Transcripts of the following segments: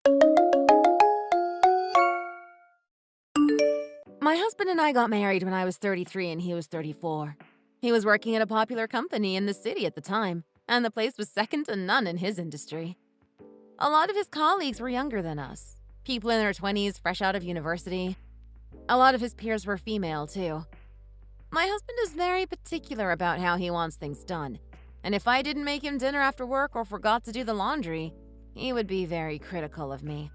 My husband and I got married when I was 33 and he was 34. He was working at a popular company in the city at the time, and the place was second to none in his industry. A lot of his colleagues were younger than us, people in their 20s fresh out of university. A lot of his peers were female, too. My husband is very particular about how he wants things done, and if I didn't make him dinner after work or forgot to do the laundry, he would be very critical of me.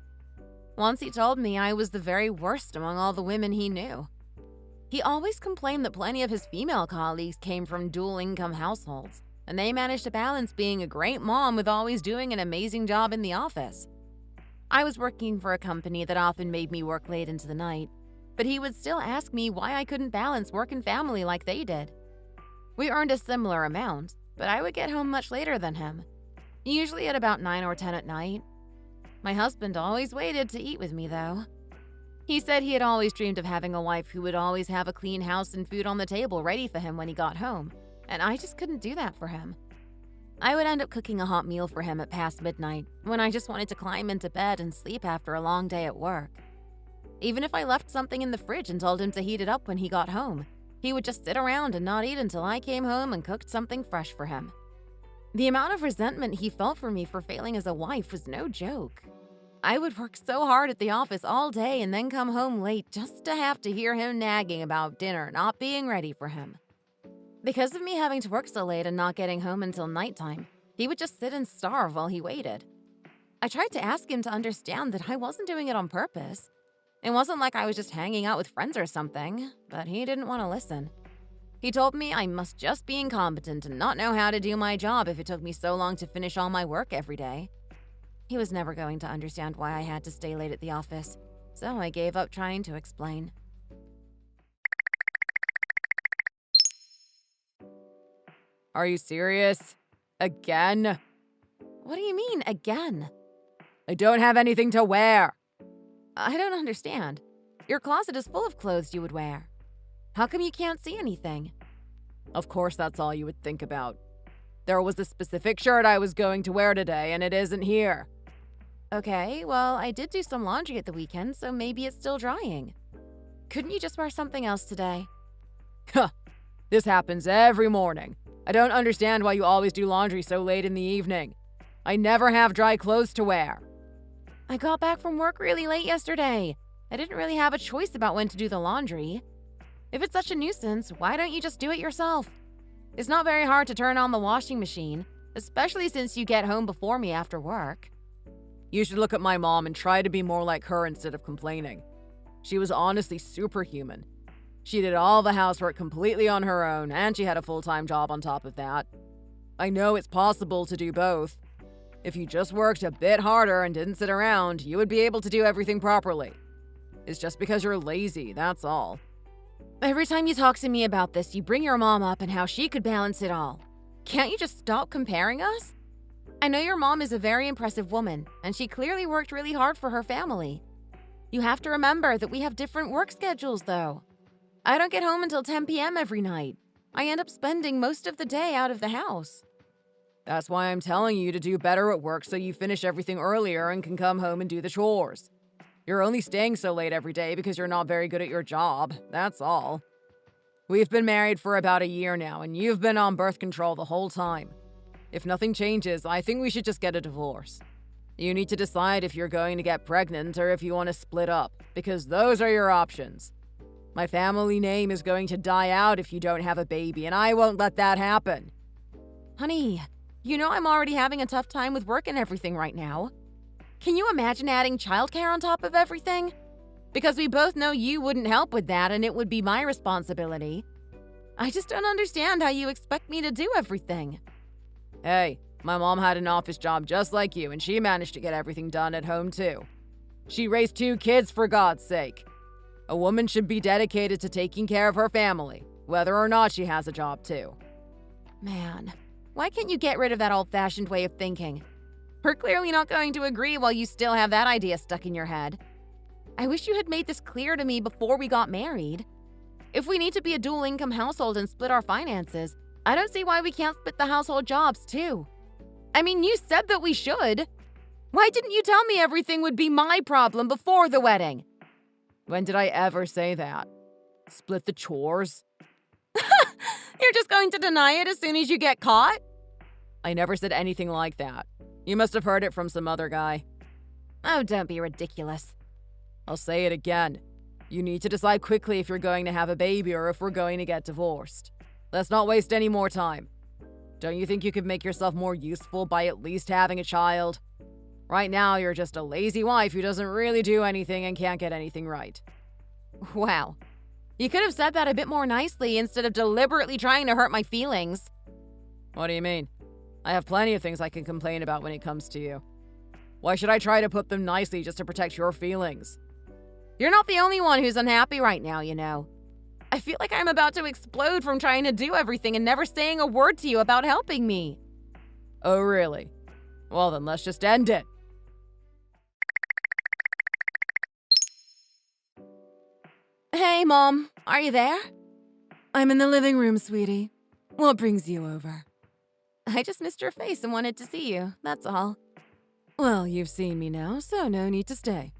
Once he told me I was the very worst among all the women he knew. He always complained that plenty of his female colleagues came from dual-income households, and they managed to balance being a great mom with always doing an amazing job in the office. I was working for a company that often made me work late into the night, but he would still ask me why I couldn't balance work and family like they did. We earned a similar amount, but I would get home much later than him, usually at about 9 or 10 at night. My husband always waited to eat with me, though. He said he had always dreamed of having a wife who would always have a clean house and food on the table ready for him when he got home, and I just couldn't do that for him. I would end up cooking a hot meal for him at past midnight, when I just wanted to climb into bed and sleep after a long day at work. Even if I left something in the fridge and told him to heat it up when he got home, he would just sit around and not eat until I came home and cooked something fresh for him. The amount of resentment he felt for me for failing as a wife was no joke. I would work so hard at the office all day and then come home late just to have to hear him nagging about dinner not being ready for him. Because of me having to work so late and not getting home until nighttime, he would just sit and starve while he waited. I tried to ask him to understand that I wasn't doing it on purpose. It wasn't like I was just hanging out with friends or something, but he didn't want to listen. He told me I must just be incompetent and not know how to do my job if it took me so long to finish all my work every day. He was never going to understand why I had to stay late at the office, so I gave up trying to explain. Are you serious? Again? What do you mean, again? I don't have anything to wear. I don't understand. Your closet is full of clothes you would wear. How come you can't see anything? Of course that's all you would think about. There was a specific shirt I was going to wear today, and it isn't here. Okay, well, I did do some laundry at the weekend, so maybe it's still drying. Couldn't you just wear something else today? Huh. This happens every morning. I don't understand why you always do laundry so late in the evening. I never have dry clothes to wear. I got back from work really late yesterday. I didn't really have a choice about when to do the laundry. If it's such a nuisance, why don't you just do it yourself? It's not very hard to turn on the washing machine, especially since you get home before me after work. You should look at my mom and try to be more like her instead of complaining. She was honestly superhuman. She did all the housework completely on her own, and she had a full-time job on top of that. I know it's possible to do both. If you just worked a bit harder and didn't sit around, you would be able to do everything properly. It's just because you're lazy, that's all. Every time you talk to me about this, you bring your mom up and how she could balance it all. Can't you just stop comparing us? I know your mom is a very impressive woman, and she clearly worked really hard for her family. You have to remember that we have different work schedules, though. I don't get home until 10 p.m. every night. I end up spending most of the day out of the house. That's why I'm telling you to do better at work so you finish everything earlier and can come home and do the chores. You're only staying so late every day because you're not very good at your job, that's all. We've been married for about a year now, and you've been on birth control the whole time. If nothing changes, I think we should just get a divorce. You need to decide if you're going to get pregnant or if you want to split up, because those are your options. My family name is going to die out if you don't have a baby, and I won't let that happen. Honey, you know I'm already having a tough time with work and everything right now. Can you imagine adding childcare on top of everything? Because we both know you wouldn't help with that and it would be my responsibility. I just don't understand how you expect me to do everything. Hey, my mom had an office job just like you, and she managed to get everything done at home too. She raised 2 kids, for God's sake. A woman should be dedicated to taking care of her family, whether or not she has a job too. Man, why can't you get rid of that old-fashioned way of thinking? We're clearly not going to agree while you still have that idea stuck in your head. I wish you had made this clear to me before we got married. If we need to be a dual-income household and split our finances, I don't see why we can't split the household jobs too. I mean, you said that we should. Why didn't you tell me everything would be my problem before the wedding? When did I ever say that? Split the chores? You're just going to deny it as soon as you get caught? I never said anything like that. You must have heard it from some other guy. Oh, don't be ridiculous. I'll say it again. You need to decide quickly if you're going to have a baby or if we're going to get divorced. Let's not waste any more time. Don't you think you could make yourself more useful by at least having a child? Right now, you're just a lazy wife who doesn't really do anything and can't get anything right. Wow. You could have said that a bit more nicely instead of deliberately trying to hurt my feelings. What do you mean? I have plenty of things I can complain about when it comes to you. Why should I try to put them nicely just to protect your feelings? You're not the only one who's unhappy right now, you know. I feel like I'm about to explode from trying to do everything and never saying a word to you about helping me. Oh, really? Well, then let's just end it. Hey, Mom. Are you there? I'm in the living room, sweetie. What brings you over? I just missed your face and wanted to see you, that's all. Well, you've seen me now, so no need to stay.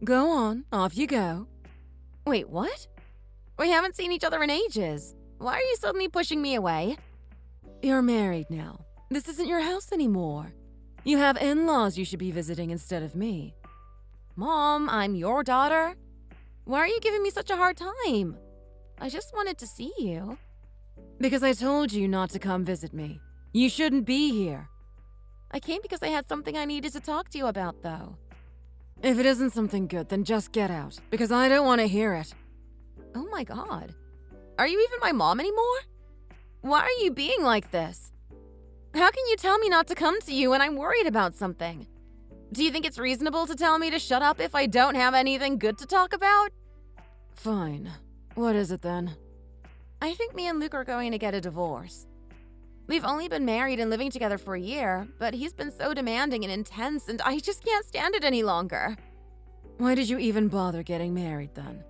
Go on, off you go. Wait, what? We haven't seen each other in ages. Why are you suddenly pushing me away? You're married now. This isn't your house anymore. You have in-laws you should be visiting instead of me. Mom, I'm your daughter. Why are you giving me such a hard time? I just wanted to see you. Because I told you not to come visit me. You shouldn't be here. I came because I had something I needed to talk to you about, though. If it isn't something good, then just get out, because I don't want to hear it. Oh my God. Are you even my mom anymore? Why are you being like this? How can you tell me not to come to you when I'm worried about something? Do you think it's reasonable to tell me to shut up if I don't have anything good to talk about? Fine. What is it then? I think me and Luke are going to get a divorce. We've only been married and living together for a year, but he's been so demanding and intense, and I just can't stand it any longer. Why did you even bother getting married then?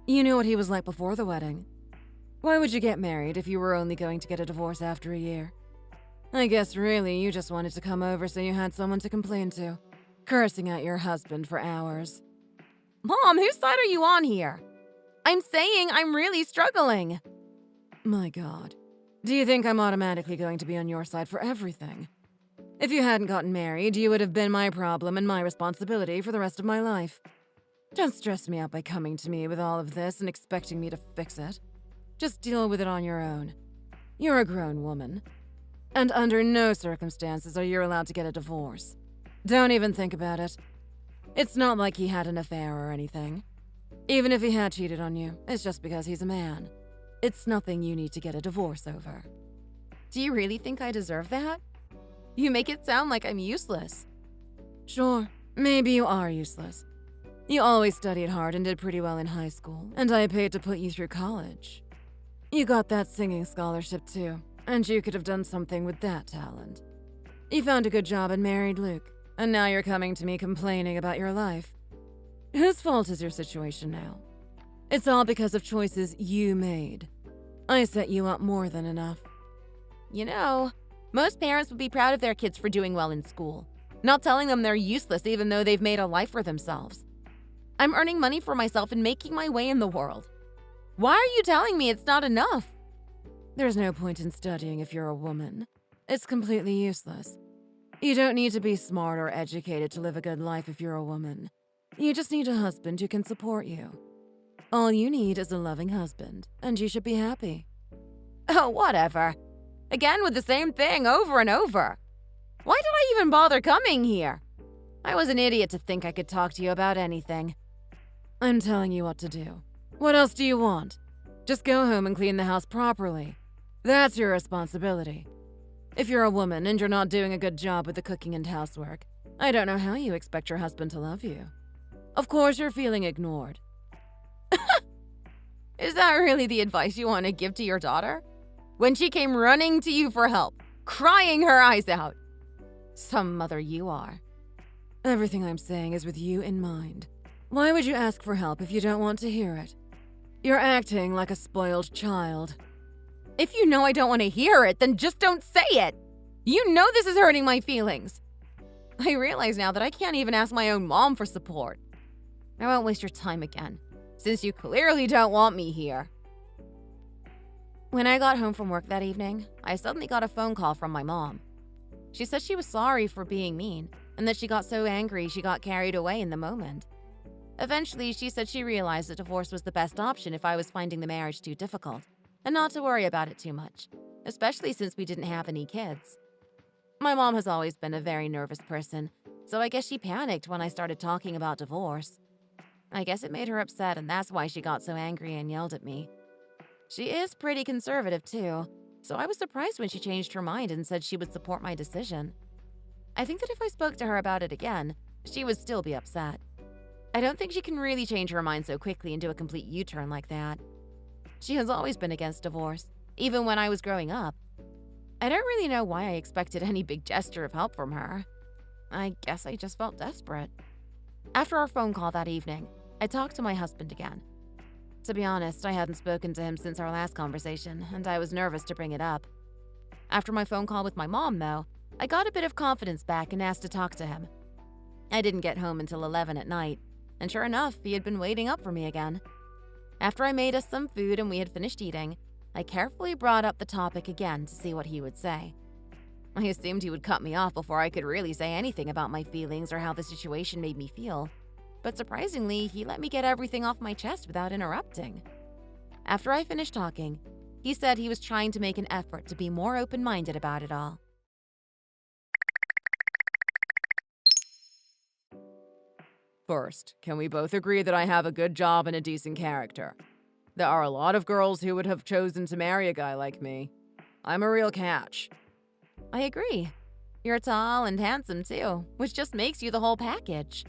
You knew what he was like before the wedding. Why would you get married if you were only going to get a divorce after a year? I guess really you just wanted to come over so you had someone to complain to, cursing at your husband for hours. Mom, whose side are you on here? I'm saying I'm really struggling. My God. Do you think I'm automatically going to be on your side for everything? If you hadn't gotten married, you would have been my problem and my responsibility for the rest of my life. Don't stress me out by coming to me with all of this and expecting me to fix it. Just deal with it on your own. You're a grown woman. And under no circumstances are you allowed to get a divorce. Don't even think about it. It's not like he had an affair or anything. Even if he had cheated on you, it's just because he's a man. It's nothing you need to get a divorce over. Do you really think I deserve that? You make it sound like I'm useless. Sure, maybe you are useless. You always studied hard and did pretty well in high school, and I paid to put you through college. You got that singing scholarship too, and you could have done something with that talent. You found a good job and married Luke, and now you're coming to me complaining about your life. Whose fault is your situation now? It's all because of choices you made. I set you up more than enough. You know, most parents would be proud of their kids for doing well in school, not telling them they're useless even though they've made a life for themselves. I'm earning money for myself and making my way in the world. Why are you telling me it's not enough? There's no point in studying if you're a woman. It's completely useless. You don't need to be smart or educated to live a good life if you're a woman. You just need a husband who can support you. All you need is a loving husband, and you should be happy. Oh, whatever. Again with the same thing over and over. Why did I even bother coming here? I was an idiot to think I could talk to you about anything. I'm telling you what to do. What else do you want? Just go home and clean the house properly. That's your responsibility. If you're a woman and you're not doing a good job with the cooking and housework, I don't know how you expect your husband to love you. Of course you're feeling ignored. Is that really the advice you want to give to your daughter? When she came running to you for help, crying her eyes out. Some mother you are. Everything I'm saying is with you in mind. Why would you ask for help if you don't want to hear it? You're acting like a spoiled child. If you know I don't want to hear it, then just don't say it. You know this is hurting my feelings. I realize now that I can't even ask my own mom for support. I won't waste your time again, since you clearly don't want me here. When I got home from work that evening, I suddenly got a phone call from my mom. She said she was sorry for being mean, and that she got so angry she got carried away in the moment. Eventually, she said she realized that divorce was the best option if I was finding the marriage too difficult, and not to worry about it too much, especially since we didn't have any kids. My mom has always been a very nervous person, so I guess she panicked when I started talking about divorce. I guess it made her upset, and that's why she got so angry and yelled at me. She is pretty conservative, too, so I was surprised when she changed her mind and said she would support my decision. I think that if I spoke to her about it again, she would still be upset. I don't think she can really change her mind so quickly and do a complete U-turn like that. She has always been against divorce, even when I was growing up. I don't really know why I expected any big gesture of help from her. I guess I just felt desperate. After our phone call that evening, I talked to my husband again. To be honest, I hadn't spoken to him since our last conversation, and I was nervous to bring it up. After my phone call with my mom, though, I got a bit of confidence back and asked to talk to him. I didn't get home until 11 at night, and sure enough, he had been waiting up for me again. After I made us some food and we had finished eating, I carefully brought up the topic again to see what he would say. I assumed he would cut me off before I could really say anything about my feelings or how the situation made me feel. But surprisingly, he let me get everything off my chest without interrupting. After I finished talking, he said he was trying to make an effort to be more open-minded about it all. First, can we both agree that I have a good job and a decent character? There are a lot of girls who would have chosen to marry a guy like me. I'm a real catch. I agree. You're tall and handsome too, which just makes you the whole package.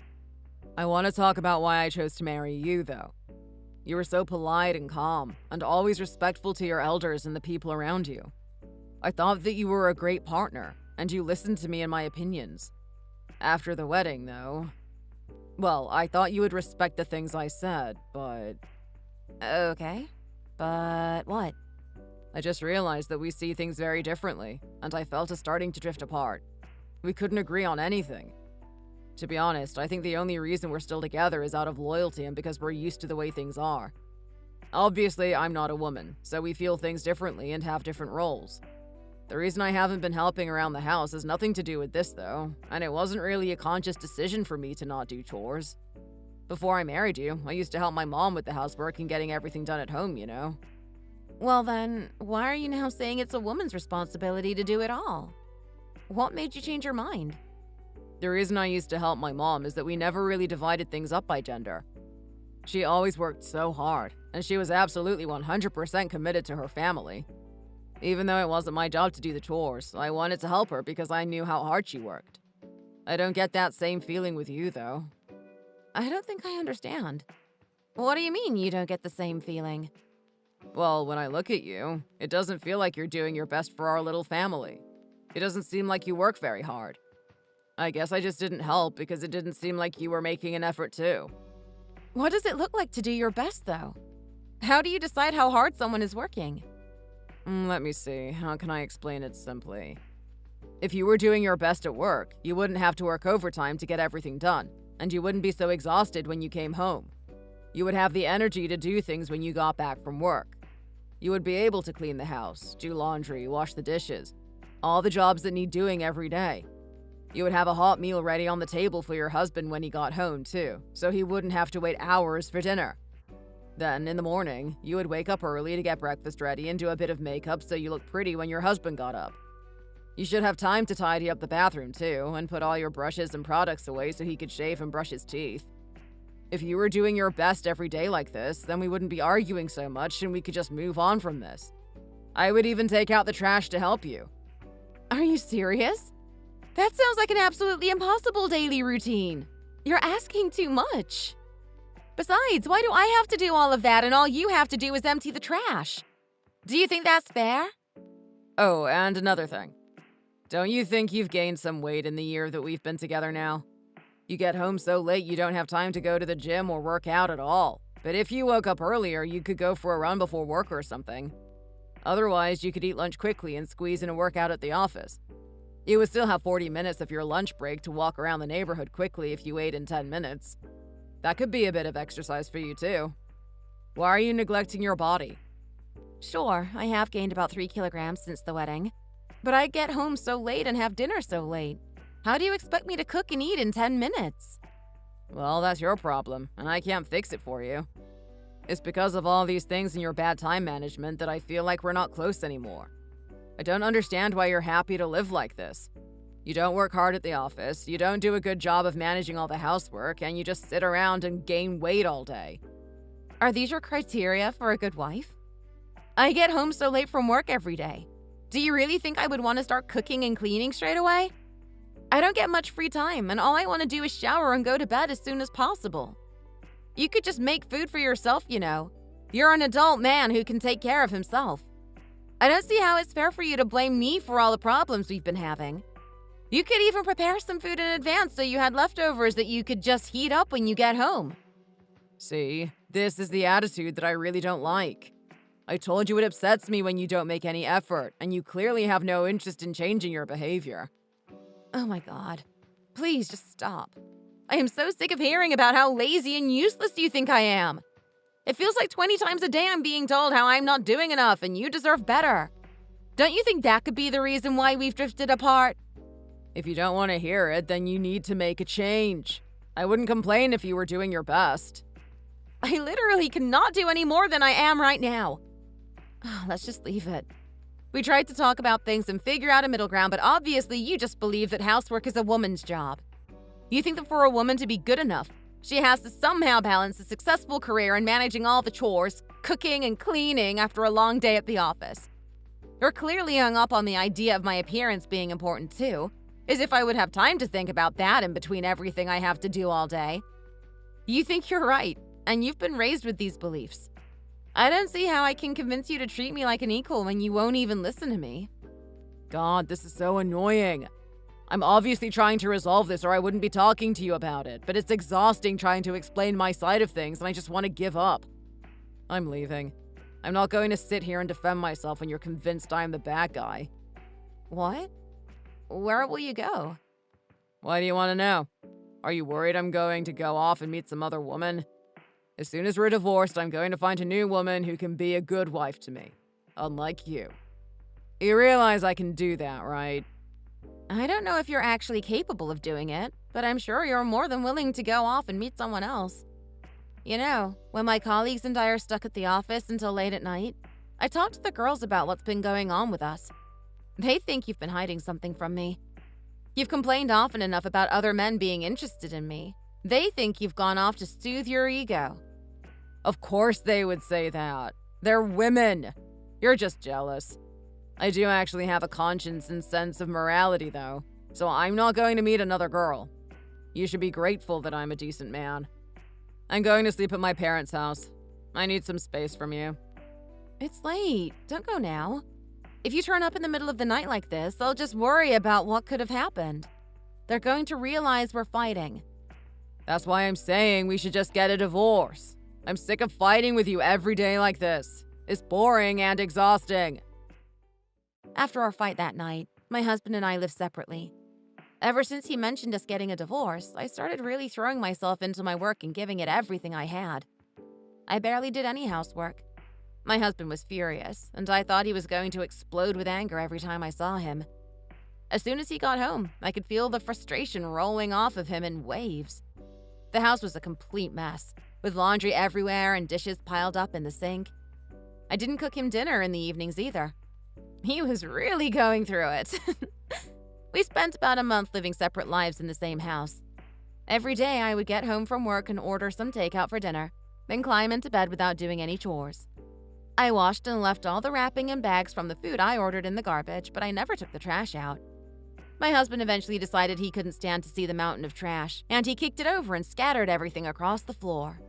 I want to talk about why I chose to marry you, though. You were so polite and calm, and always respectful to your elders and the people around you. I thought that you were a great partner, and you listened to me and my opinions. After the wedding, though... Well, I thought you would respect the things I said, but... Okay, but what? I just realized that we see things very differently, and I felt us starting to drift apart. We couldn't agree on anything. To be honest, I think the only reason we're still together is out of loyalty and because we're used to the way things are. Obviously, I'm not a woman, so we feel things differently and have different roles. The reason I haven't been helping around the house has nothing to do with this, though, and it wasn't really a conscious decision for me to not do chores. Before I married you, I used to help my mom with the housework and getting everything done at home, you know? Well then, why are you now saying it's a woman's responsibility to do it all? What made you change your mind? The reason I used to help my mom is that we never really divided things up by gender. She always worked so hard, and she was absolutely 100% committed to her family. Even though it wasn't my job to do the chores, I wanted to help her because I knew how hard she worked. I don't get that same feeling with you, though. I don't think I understand. What do you mean you don't get the same feeling? Well, when I look at you, it doesn't feel like you're doing your best for our little family. It doesn't seem like you work very hard. I guess I just didn't help because it didn't seem like you were making an effort too. What does it look like to do your best, though? How do you decide how hard someone is working? Let me see. How can I explain it simply? If you were doing your best at work, you wouldn't have to work overtime to get everything done, and you wouldn't be so exhausted when you came home. You would have the energy to do things when you got back from work. You would be able to clean the house, do laundry, wash the dishes, all the jobs that need doing every day. You would have a hot meal ready on the table for your husband when he got home, too, so he wouldn't have to wait hours for dinner. Then, in the morning, you would wake up early to get breakfast ready and do a bit of makeup so you look pretty when your husband got up. You should have time to tidy up the bathroom, too, and put all your brushes and products away so he could shave and brush his teeth. If you were doing your best every day like this, then we wouldn't be arguing so much and we could just move on from this. I would even take out the trash to help you. Are you serious? That sounds like an absolutely impossible daily routine. You're asking too much. Besides, why do I have to do all of that and all you have to do is empty the trash? Do you think that's fair? Oh, and another thing. Don't you think you've gained some weight in the year that we've been together now? You get home so late you don't have time to go to the gym or work out at all. But if you woke up earlier, you could go for a run before work or something. Otherwise, you could eat lunch quickly and squeeze in a workout at the office. You would still have 40 minutes of your lunch break to walk around the neighborhood quickly if you ate in 10 minutes. That could be a bit of exercise for you, too. Why are you neglecting your body? Sure, I have gained about 3 kilograms since the wedding. But I get home so late and have dinner so late. How do you expect me to cook and eat in 10 minutes? Well, that's your problem, and I can't fix it for you. It's because of all these things and your bad time management that I feel like we're not close anymore. I don't understand why you're happy to live like this. You don't work hard at the office, you don't do a good job of managing all the housework, and you just sit around and gain weight all day. Are these your criteria for a good wife? I get home so late from work every day. Do you really think I would want to start cooking and cleaning straight away? I don't get much free time, and all I want to do is shower and go to bed as soon as possible. You could just make food for yourself, you know. You're an adult man who can take care of himself. I don't see how it's fair for you to blame me for all the problems we've been having. You could even prepare some food in advance so you had leftovers that you could just heat up when you get home. See, this is the attitude that I really don't like. I told you it upsets me when you don't make any effort, and you clearly have no interest in changing your behavior. Oh my God. Please just stop. I am so sick of hearing about how lazy and useless you think I am. It feels like 20 times a day I'm being told how I'm not doing enough and you deserve better. Don't you think that could be the reason why we've drifted apart? If you don't want to hear it, then you need to make a change. I wouldn't complain if you were doing your best. I literally cannot do any more than I am right now. Let's just leave it. We tried to talk about things and figure out a middle ground, but obviously you just believe that housework is a woman's job. You think that for a woman to be good enough, she has to somehow balance a successful career and managing all the chores, cooking and cleaning after a long day at the office. You're clearly hung up on the idea of my appearance being important too, as if I would have time to think about that in between everything I have to do all day. You think you're right, and you've been raised with these beliefs. I don't see how I can convince you to treat me like an equal when you won't even listen to me. God, this is so annoying. I'm obviously trying to resolve this or I wouldn't be talking to you about it, but it's exhausting trying to explain my side of things and I just want to give up. I'm leaving. I'm not going to sit here and defend myself when you're convinced I'm the bad guy. What? Where will you go? Why do you want to know? Are you worried I'm going to go off and meet some other woman? As soon as we're divorced, I'm going to find a new woman who can be a good wife to me. Unlike you. You realize I can do that, right? I don't know if you're actually capable of doing it, but I'm sure you're more than willing to go off and meet someone else. You know, when my colleagues and I are stuck at the office until late at night, I talk to the girls about what's been going on with us. They think you've been hiding something from me. You've complained often enough about other men being interested in me. They think you've gone off to soothe your ego. Of course they would say that. They're women. You're just jealous. I do actually have a conscience and sense of morality, though, so I'm not going to meet another girl. You should be grateful that I'm a decent man. I'm going to sleep at my parents' house. I need some space from you. It's late. Don't go now. If you turn up in the middle of the night like this, they'll just worry about what could have happened. They're going to realize we're fighting. That's why I'm saying we should just get a divorce. I'm sick of fighting with you every day like this. It's boring and exhausting. After our fight that night, my husband and I live separately. Ever since he mentioned us getting a divorce, I started really throwing myself into my work and giving it everything I had. I barely did any housework. My husband was furious, and I thought he was going to explode with anger every time I saw him. As soon as he got home, I could feel the frustration rolling off of him in waves. The house was a complete mess, with laundry everywhere and dishes piled up in the sink. I didn't cook him dinner in the evenings either. He was really going through it. We spent about a month living separate lives in the same house. Every day I would get home from work and order some takeout for dinner, then climb into bed without doing any chores. I washed and left all the wrapping and bags from the food I ordered in the garbage, but I never took the trash out. My husband eventually decided he couldn't stand to see the mountain of trash, and he kicked it over and scattered everything across the floor.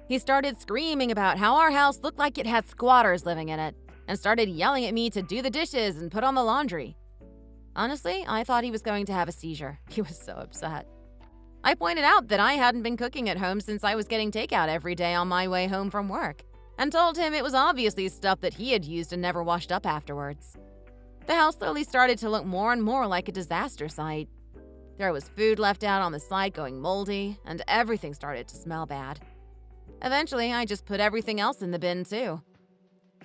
He started screaming about how our house looked like it had squatters living in it, and started yelling at me to do the dishes and put on the laundry. Honestly, I thought he was going to have a seizure. He was so upset. I pointed out that I hadn't been cooking at home since I was getting takeout every day on my way home from work, and told him it was obviously stuff that he had used and never washed up afterwards. The house slowly started to look more and more like a disaster site. There was food left out on the side going moldy, and everything started to smell bad. Eventually, I just put everything else in the bin too.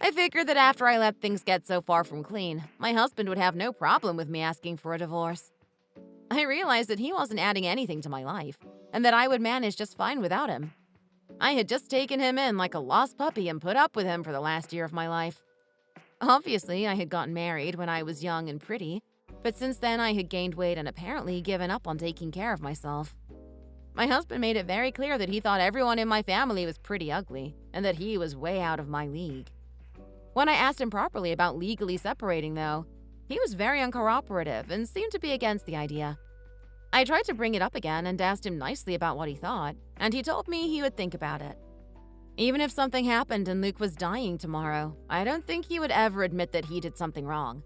I figured that after I let things get so far from clean, my husband would have no problem with me asking for a divorce. I realized that he wasn't adding anything to my life, and that I would manage just fine without him. I had just taken him in like a lost puppy and put up with him for the last year of my life. Obviously, I had gotten married when I was young and pretty, but since then I had gained weight and apparently given up on taking care of myself. My husband made it very clear that he thought everyone in my family was pretty ugly, and that he was way out of my league. When I asked him properly about legally separating, though, he was very uncooperative and seemed to be against the idea. I tried to bring it up again and asked him nicely about what he thought, and he told me he would think about it. Even if something happened and Luke was dying tomorrow, I don't think he would ever admit that he did something wrong.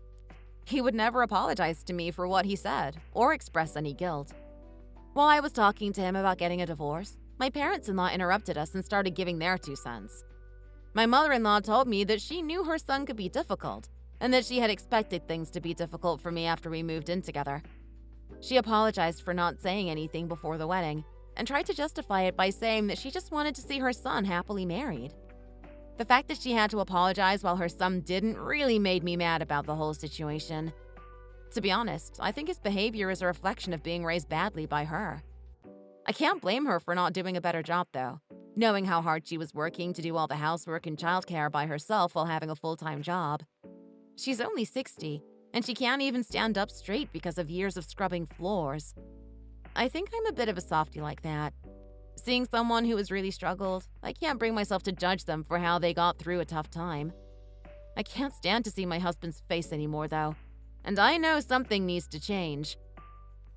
He would never apologize to me for what he said or express any guilt. While I was talking to him about getting a divorce, my parents-in-law interrupted us and started giving their 2 cents. My mother-in-law told me that she knew her son could be difficult, and that she had expected things to be difficult for me after we moved in together. She apologized for not saying anything before the wedding, and tried to justify it by saying that she just wanted to see her son happily married. The fact that she had to apologize while her son didn't really made me mad about the whole situation. To be honest, I think his behavior is a reflection of being raised badly by her. I can't blame her for not doing a better job, though, knowing how hard she was working to do all the housework and childcare by herself while having a full-time job. She's only 60, and she can't even stand up straight because of years of scrubbing floors. I think I'm a bit of a softie like that. Seeing someone who has really struggled, I can't bring myself to judge them for how they got through a tough time. I can't stand to see my husband's face anymore, though, and I know something needs to change.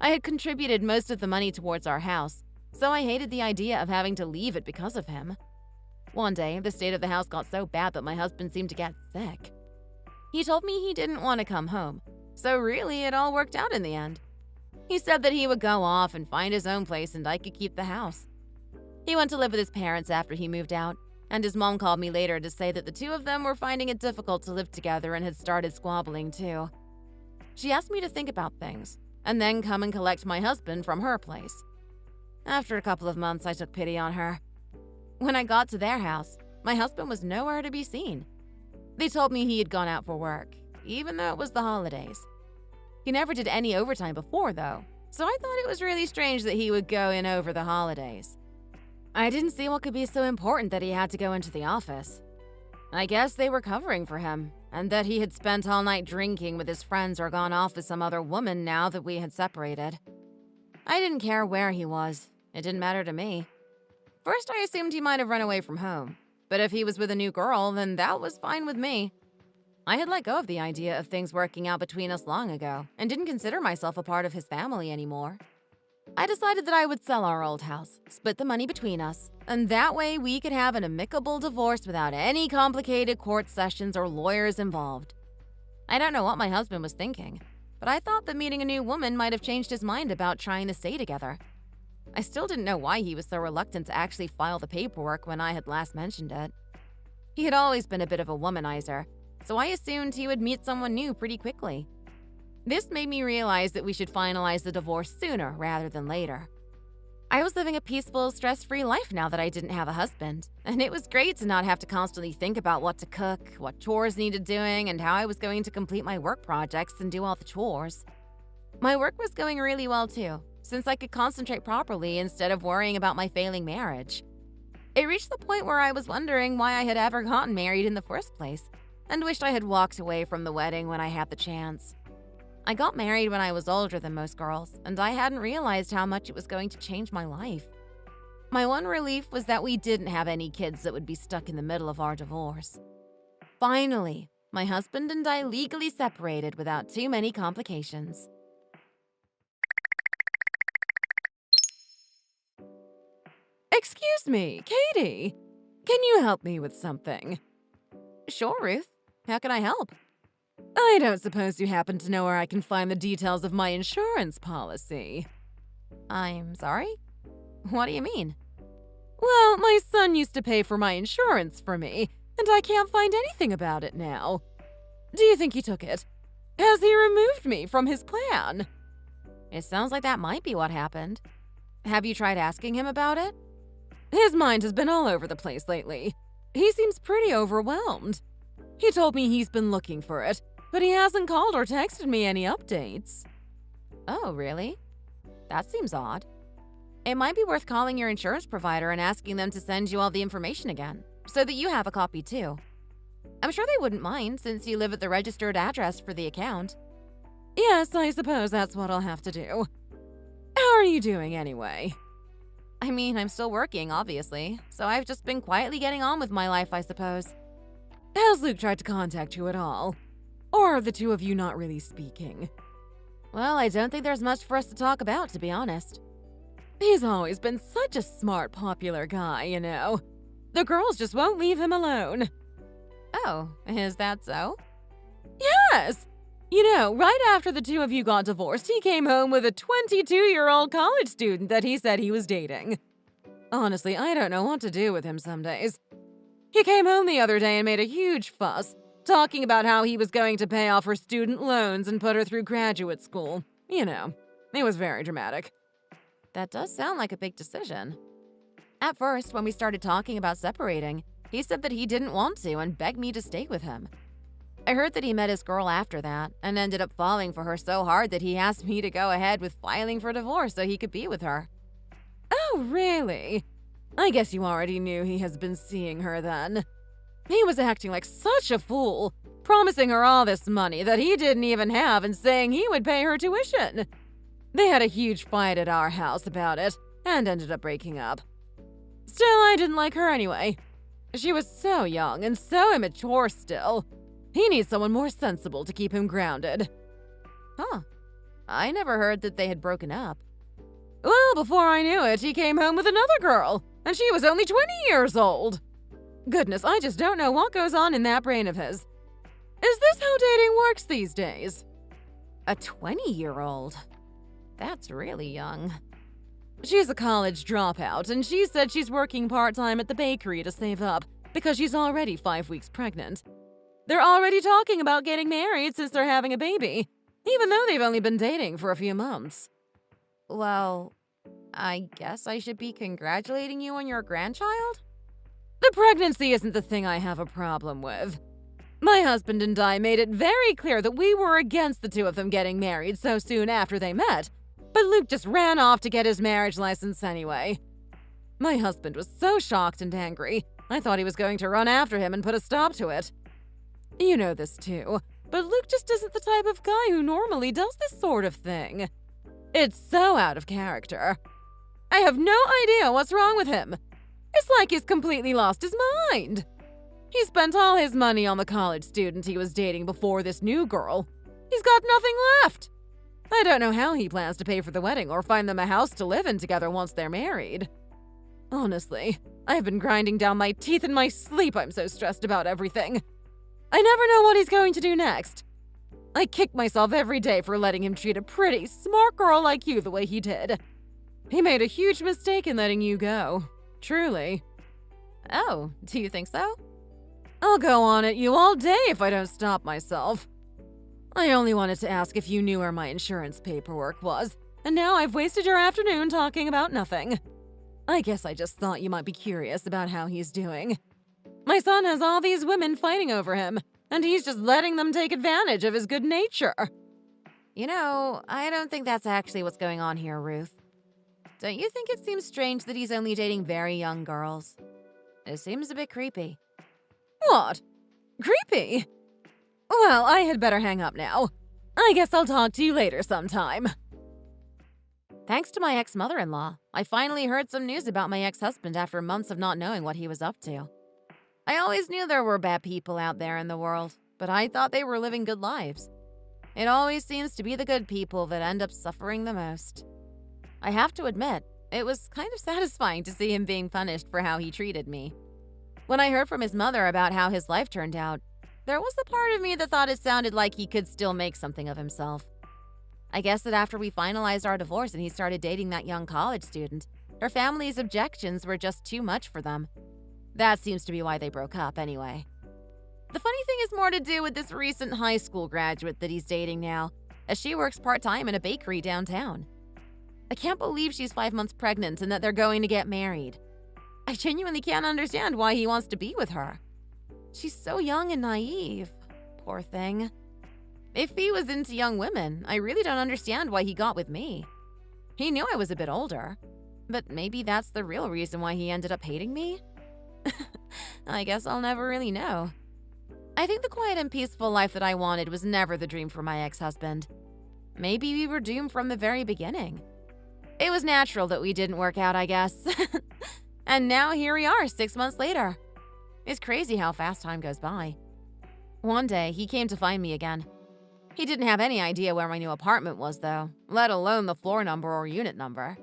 I had contributed most of the money towards our house, so I hated the idea of having to leave it because of him. One day, the state of the house got so bad that my husband seemed to get sick. He told me he didn't want to come home, so really it all worked out in the end. He said that he would go off and find his own place and I could keep the house. He went to live with his parents after he moved out, and his mom called me later to say that the 2 of them were finding it difficult to live together and had started squabbling too. She asked me to think about things, and then come and collect my husband from her place. After a couple of months, I took pity on her. When I got to their house, my husband was nowhere to be seen. They told me he had gone out for work, even though it was the holidays. He never did any overtime before, though, so I thought it was really strange that he would go in over the holidays. I didn't see what could be so important that he had to go into the office. I guess they were covering for him, and that he had spent all night drinking with his friends or gone off with some other woman now that we had separated. I didn't care where he was. It didn't matter to me. First, I assumed he might have run away from home, but if he was with a new girl, then that was fine with me. I had let go of the idea of things working out between us long ago, and didn't consider myself a part of his family anymore. I decided that I would sell our old house, split the money between us, and that way we could have an amicable divorce without any complicated court sessions or lawyers involved. I don't know what my husband was thinking, but I thought that meeting a new woman might have changed his mind about trying to stay together. I still didn't know why he was so reluctant to actually file the paperwork when I had last mentioned it. He had always been a bit of a womanizer, so I assumed he would meet someone new pretty quickly. This made me realize that we should finalize the divorce sooner rather than later. I was living a peaceful, stress-free life now that I didn't have a husband, and it was great to not have to constantly think about what to cook, what chores needed doing, and how I was going to complete my work projects and do all the chores. My work was going really well too, since I could concentrate properly instead of worrying about my failing marriage. It reached the point where I was wondering why I had ever gotten married in the first place, and wished I had walked away from the wedding when I had the chance. I got married when I was older than most girls, and I hadn't realized how much it was going to change my life. My one relief was that we didn't have any kids that would be stuck in the middle of our divorce. Finally, my husband and I legally separated without too many complications. Excuse me, Katie. Can you help me with something? Sure, Ruth. How can I help? I don't suppose you happen to know where I can find the details of my insurance policy. I'm sorry? What do you mean? Well, my son used to pay for my insurance for me, and I can't find anything about it now. Do you think he took it? Has he removed me from his clan? It sounds like that might be what happened. Have you tried asking him about it? His mind has been all over the place lately. He seems pretty overwhelmed. He told me he's been looking for it, but he hasn't called or texted me any updates. Oh, really? That seems odd. It might be worth calling your insurance provider and asking them to send you all the information again, so that you have a copy too. I'm sure they wouldn't mind since you live at the registered address for the account. Yes, I suppose that's what I'll have to do. How are you doing anyway? I mean, I'm still working, obviously, so I've just been quietly getting on with my life, I suppose. Has Luke tried to contact you at all? Or are the two of you not really speaking? Well, I don't think there's much for us to talk about, to be honest. He's always been such a smart, popular guy, you know. The girls just won't leave him alone. Oh, is that so? Yes! You know, right after the two of you got divorced, he came home with a 22-year-old college student that he said he was dating. Honestly, I don't know what to do with him some days. He came home the other day and made a huge fuss, talking about how he was going to pay off her student loans and put her through graduate school. You know, it was very dramatic. That does sound like a big decision. At first, when we started talking about separating, he said that he didn't want to and begged me to stay with him. I heard that he met his girl after that and ended up falling for her so hard that he asked me to go ahead with filing for divorce so he could be with her. Oh, really? I guess you already knew he has been seeing her then. He was acting like such a fool, promising her all this money that he didn't even have and saying he would pay her tuition. They had a huge fight at our house about it and ended up breaking up. Still, I didn't like her anyway. She was so young and so immature still. He needs someone more sensible to keep him grounded. Huh. I never heard that they had broken up. Well, before I knew it, he came home with another girl, and she was only 20 years old. Goodness, I just don't know what goes on in that brain of his. Is this how dating works these days? A 20-year-old? That's really young. She's a college dropout, and she said she's working part-time at the bakery to save up because she's already 5 weeks pregnant. They're already talking about getting married since they're having a baby, even though they've only been dating for a few months. Well, I guess I should be congratulating you on your grandchild? The pregnancy isn't the thing I have a problem with. My husband and I made it very clear that we were against the two of them getting married so soon after they met, but Luke just ran off to get his marriage license anyway. My husband was so shocked and angry, I thought he was going to run after him and put a stop to it. You know this too, but Luke just isn't the type of guy who normally does this sort of thing. It's so out of character. I have no idea what's wrong with him. It's like he's completely lost his mind. He spent all his money on the college student he was dating before this new girl. He's got nothing left. I don't know how he plans to pay for the wedding or find them a house to live in together once they're married. Honestly, I've been grinding down my teeth in my sleep. I'm so stressed about everything. I never know what he's going to do next. I kick myself every day for letting him treat a pretty, smart girl like you the way he did. He made a huge mistake in letting you go. Truly. Oh, do you think so? I'll go on at you all day if I don't stop myself. I only wanted to ask if you knew where my insurance paperwork was, and now I've wasted your afternoon talking about nothing. I guess I just thought you might be curious about how he's doing. My son has all these women fighting over him, and he's just letting them take advantage of his good nature. You know, I don't think that's actually what's going on here, Ruth. Don't you think it seems strange that he's only dating very young girls? It seems a bit creepy. What? Creepy? Well, I had better hang up now. I guess I'll talk to you later sometime. Thanks to my ex-mother-in-law, I finally heard some news about my ex-husband after months of not knowing what he was up to. I always knew there were bad people out there in the world, but I thought they were living good lives. It always seems to be the good people that end up suffering the most. I have to admit, it was kind of satisfying to see him being punished for how he treated me. When I heard from his mother about how his life turned out, there was a part of me that thought it sounded like he could still make something of himself. I guess that after we finalized our divorce and he started dating that young college student, her family's objections were just too much for them. That seems to be why they broke up anyway. The funny thing is more to do with this recent high school graduate that he's dating now, as she works part-time in a bakery downtown. I can't believe she's 5 months pregnant and that they're going to get married. I genuinely can't understand why he wants to be with her. She's so young and naive. Poor thing. If he was into young women, I really don't understand why he got with me. He knew I was a bit older, but maybe that's the real reason why he ended up hating me? I guess I'll never really know. I think the quiet and peaceful life that I wanted was never the dream for my ex-husband. Maybe we were doomed from the very beginning. It was natural that we didn't work out, I guess. And now here we are 6 months later. It's crazy how fast time goes by. One day, he came to find me again. He didn't have any idea where my new apartment was, though, let alone the floor number or unit number.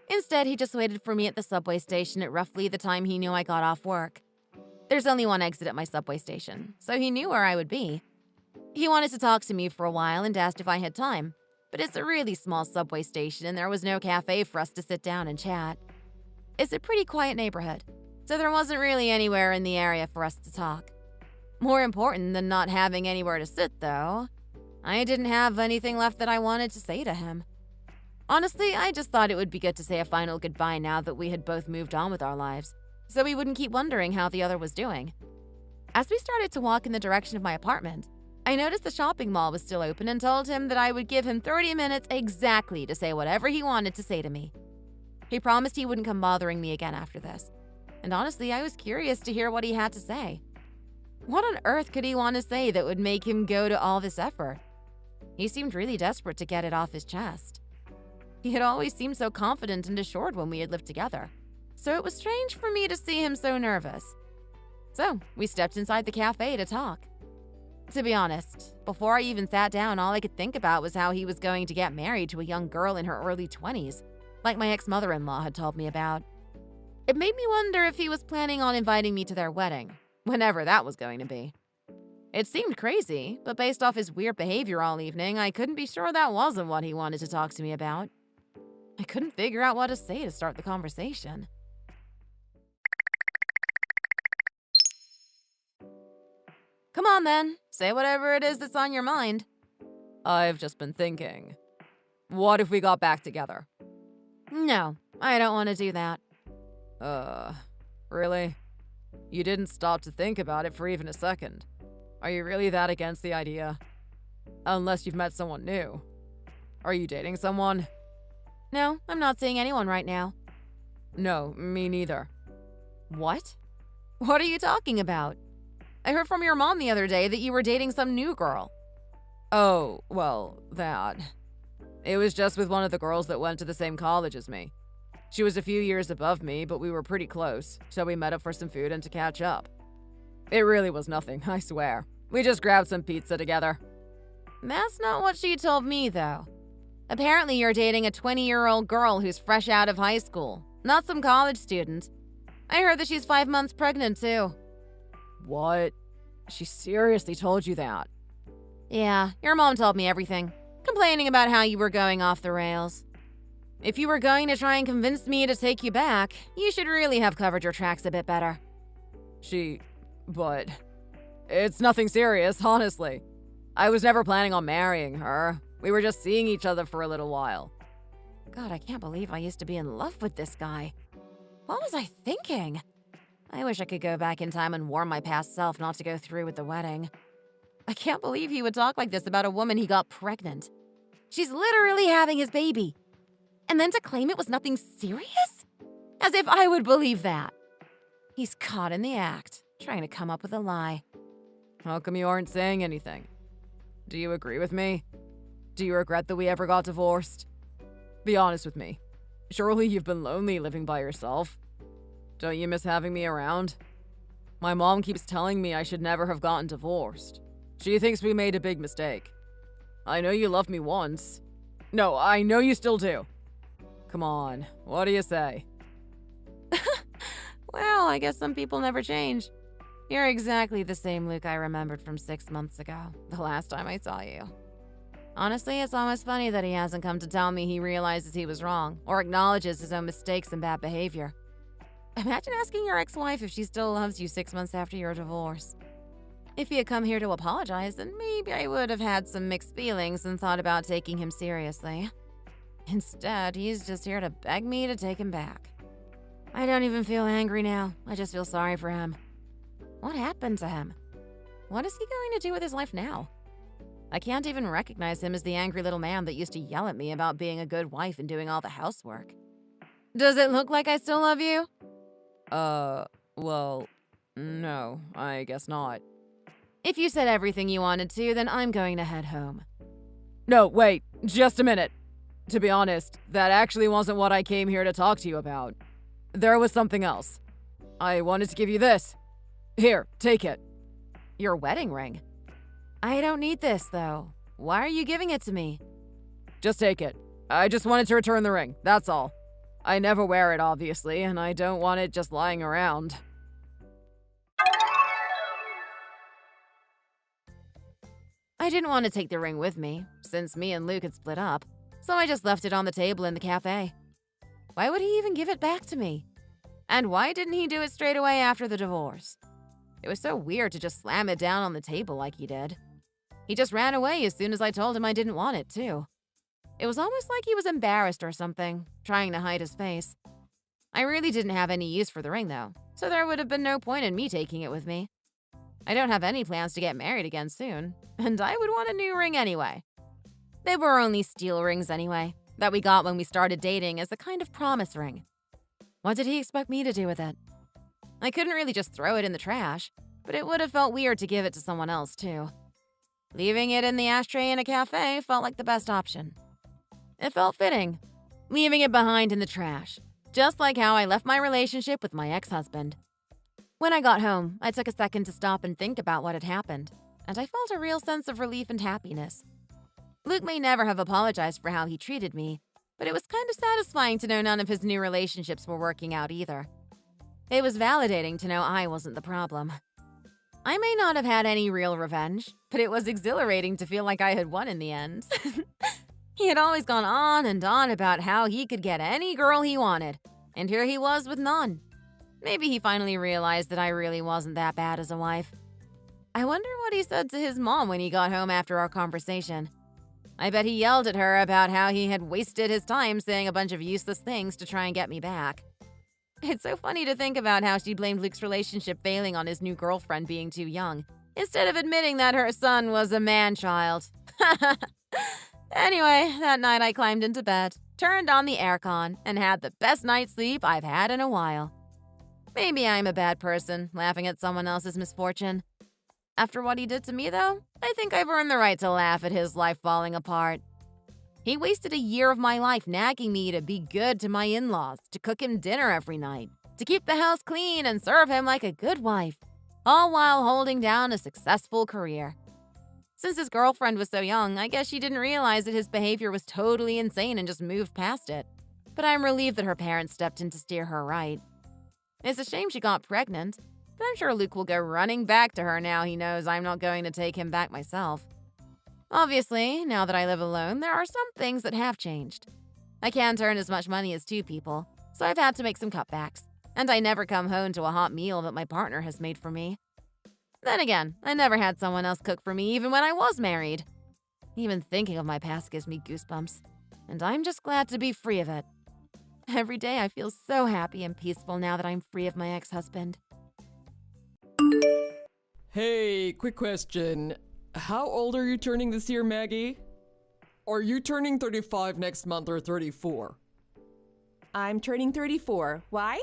Instead, he just waited for me at the subway station at roughly the time he knew I got off work. There's only one exit at my subway station, so he knew where I would be. He wanted to talk to me for a while and asked if I had time, but it's a really small subway station and there was no cafe for us to sit down and chat. It's a pretty quiet neighborhood, so there wasn't really anywhere in the area for us to talk. More important than not having anywhere to sit, though, I didn't have anything left that I wanted to say to him. Honestly, I just thought it would be good to say a final goodbye now that we had both moved on with our lives, so we wouldn't keep wondering how the other was doing. As we started to walk in the direction of my apartment, I noticed the shopping mall was still open and told him that I would give him 30 minutes exactly to say whatever he wanted to say to me. He promised he wouldn't come bothering me again after this, and honestly, I was curious to hear what he had to say. What on earth could he want to say that would make him go to all this effort? He seemed really desperate to get it off his chest. He had always seemed so confident and assured when we had lived together, so it was strange for me to see him so nervous. So, we stepped inside the cafe to talk. To be honest, before I even sat down, all I could think about was how he was going to get married to a young girl in her early 20s, like my ex-mother-in-law had told me about. It made me wonder if he was planning on inviting me to their wedding, whenever that was going to be. It seemed crazy, but based off his weird behavior all evening, I couldn't be sure that wasn't what he wanted to talk to me about. I couldn't figure out what to say to start the conversation. Come on then, say whatever it is that's on your mind. I've just been thinking. What if we got back together? No, I don't want to do that. Really? You didn't stop to think about it for even a second. Are you really that against the idea? Unless you've met someone new. Are you dating someone? No, I'm not seeing anyone right now. No, me neither. What? What are you talking about? I heard from your mom the other day that you were dating some new girl. Oh, well, that. It was just with one of the girls that went to the same college as me. She was a few years above me, but we were pretty close, so we met up for some food and to catch up. It really was nothing, I swear. We just grabbed some pizza together. That's not what she told me, though. Apparently you're dating a 20-year-old girl who's fresh out of high school, not some college student. I heard that she's 5 months pregnant, too. What? She seriously told you that? Yeah, your mom told me everything, complaining about how you were going off the rails. If you were going to try and convince me to take you back, you should really have covered your tracks a bit better. But it's nothing serious, honestly. I was never planning on marrying her. We were just seeing each other for a little while. God, I can't believe I used to be in love with this guy. What was I thinking? I wish I could go back in time and warn my past self not to go through with the wedding. I can't believe he would talk like this about a woman he got pregnant. She's literally having his baby. And then to claim it was nothing serious? As if I would believe that. He's caught in the act, trying to come up with a lie. How come you aren't saying anything? Do you agree with me? Do you regret that we ever got divorced? Be honest with me. Surely you've been lonely living by yourself. Don't you miss having me around? My mom keeps telling me I should never have gotten divorced. She thinks we made a big mistake. I know you loved me once. No, I know you still do. Come on, what do you say? Well, I guess some people never change. You're exactly the same Luke I remembered from 6 months ago, the last time I saw you. Honestly, it's almost funny that he hasn't come to tell me he realizes he was wrong, or acknowledges his own mistakes and bad behavior. Imagine asking your ex-wife if she still loves you 6 months after your divorce. If he had come here to apologize, then maybe I would have had some mixed feelings and thought about taking him seriously. Instead, he's just here to beg me to take him back. I don't even feel angry now. I just feel sorry for him. What happened to him? What is he going to do with his life now? I can't even recognize him as the angry little man that used to yell at me about being a good wife and doing all the housework. Does it look like I still love you? Well, no, I guess not. If you said everything you wanted to, then I'm going to head home. No, wait, just a minute. To be honest, that actually wasn't what I came here to talk to you about. There was something else. I wanted to give you this. Here, take it. Your wedding ring? I don't need this, though. Why are you giving it to me? Just take it. I just wanted to return the ring, that's all. I never wear it, obviously, and I don't want it just lying around. I didn't want to take the ring with me, since me and Luke had split up, so I just left it on the table in the cafe. Why would he even give it back to me? And why didn't he do it straight away after the divorce? It was so weird to just slam it down on the table like he did. He just ran away as soon as I told him I didn't want it, too. It was almost like he was embarrassed or something, trying to hide his face. I really didn't have any use for the ring, though, so there would have been no point in me taking it with me. I don't have any plans to get married again soon, and I would want a new ring anyway. They were only steel rings anyway, that we got when we started dating as a kind of promise ring. What did he expect me to do with it? I couldn't really just throw it in the trash, but it would have felt weird to give it to someone else, too. Leaving it in the ashtray in a cafe felt like the best option. It felt fitting, leaving it behind in the trash, just like how I left my relationship with my ex-husband. When I got home, I took a second to stop and think about what had happened, and I felt a real sense of relief and happiness. Luke may never have apologized for how he treated me, but it was kind of satisfying to know none of his new relationships were working out either. It was validating to know I wasn't the problem. I may not have had any real revenge, but it was exhilarating to feel like I had won in the end. He had always gone on and on about how he could get any girl he wanted, and here he was with none. Maybe he finally realized that I really wasn't that bad as a wife. I wonder what he said to his mom when he got home after our conversation. I bet he yelled at her about how he had wasted his time saying a bunch of useless things to try and get me back. It's so funny to think about how she blamed Luke's relationship failing on his new girlfriend being too young, instead of admitting that her son was a man-child. Anyway, that night I climbed into bed, turned on the aircon, and had the best night's sleep I've had in a while. Maybe I'm a bad person, laughing at someone else's misfortune. After what he did to me, though, I think I've earned the right to laugh at his life falling apart. He wasted a year of my life nagging me to be good to my in-laws, to cook him dinner every night, to keep the house clean and serve him like a good wife, all while holding down a successful career. Since his girlfriend was so young, I guess she didn't realize that his behavior was totally insane and just moved past it. But I'm relieved that her parents stepped in to steer her right. It's a shame she got pregnant, but I'm sure Luke will go running back to her now he knows I'm not going to take him back myself. Obviously, now that I live alone, there are some things that have changed. I can't earn as much money as two people, so I've had to make some cutbacks, and I never come home to a hot meal that my partner has made for me. Then again, I never had someone else cook for me even when I was married. Even thinking of my past gives me goosebumps, and I'm just glad to be free of it. Every day I feel so happy and peaceful now that I'm free of my ex-husband. Hey, quick question. How old are you turning this year, Maggie? Are you turning 35 next month or 34? I'm turning 34. Why?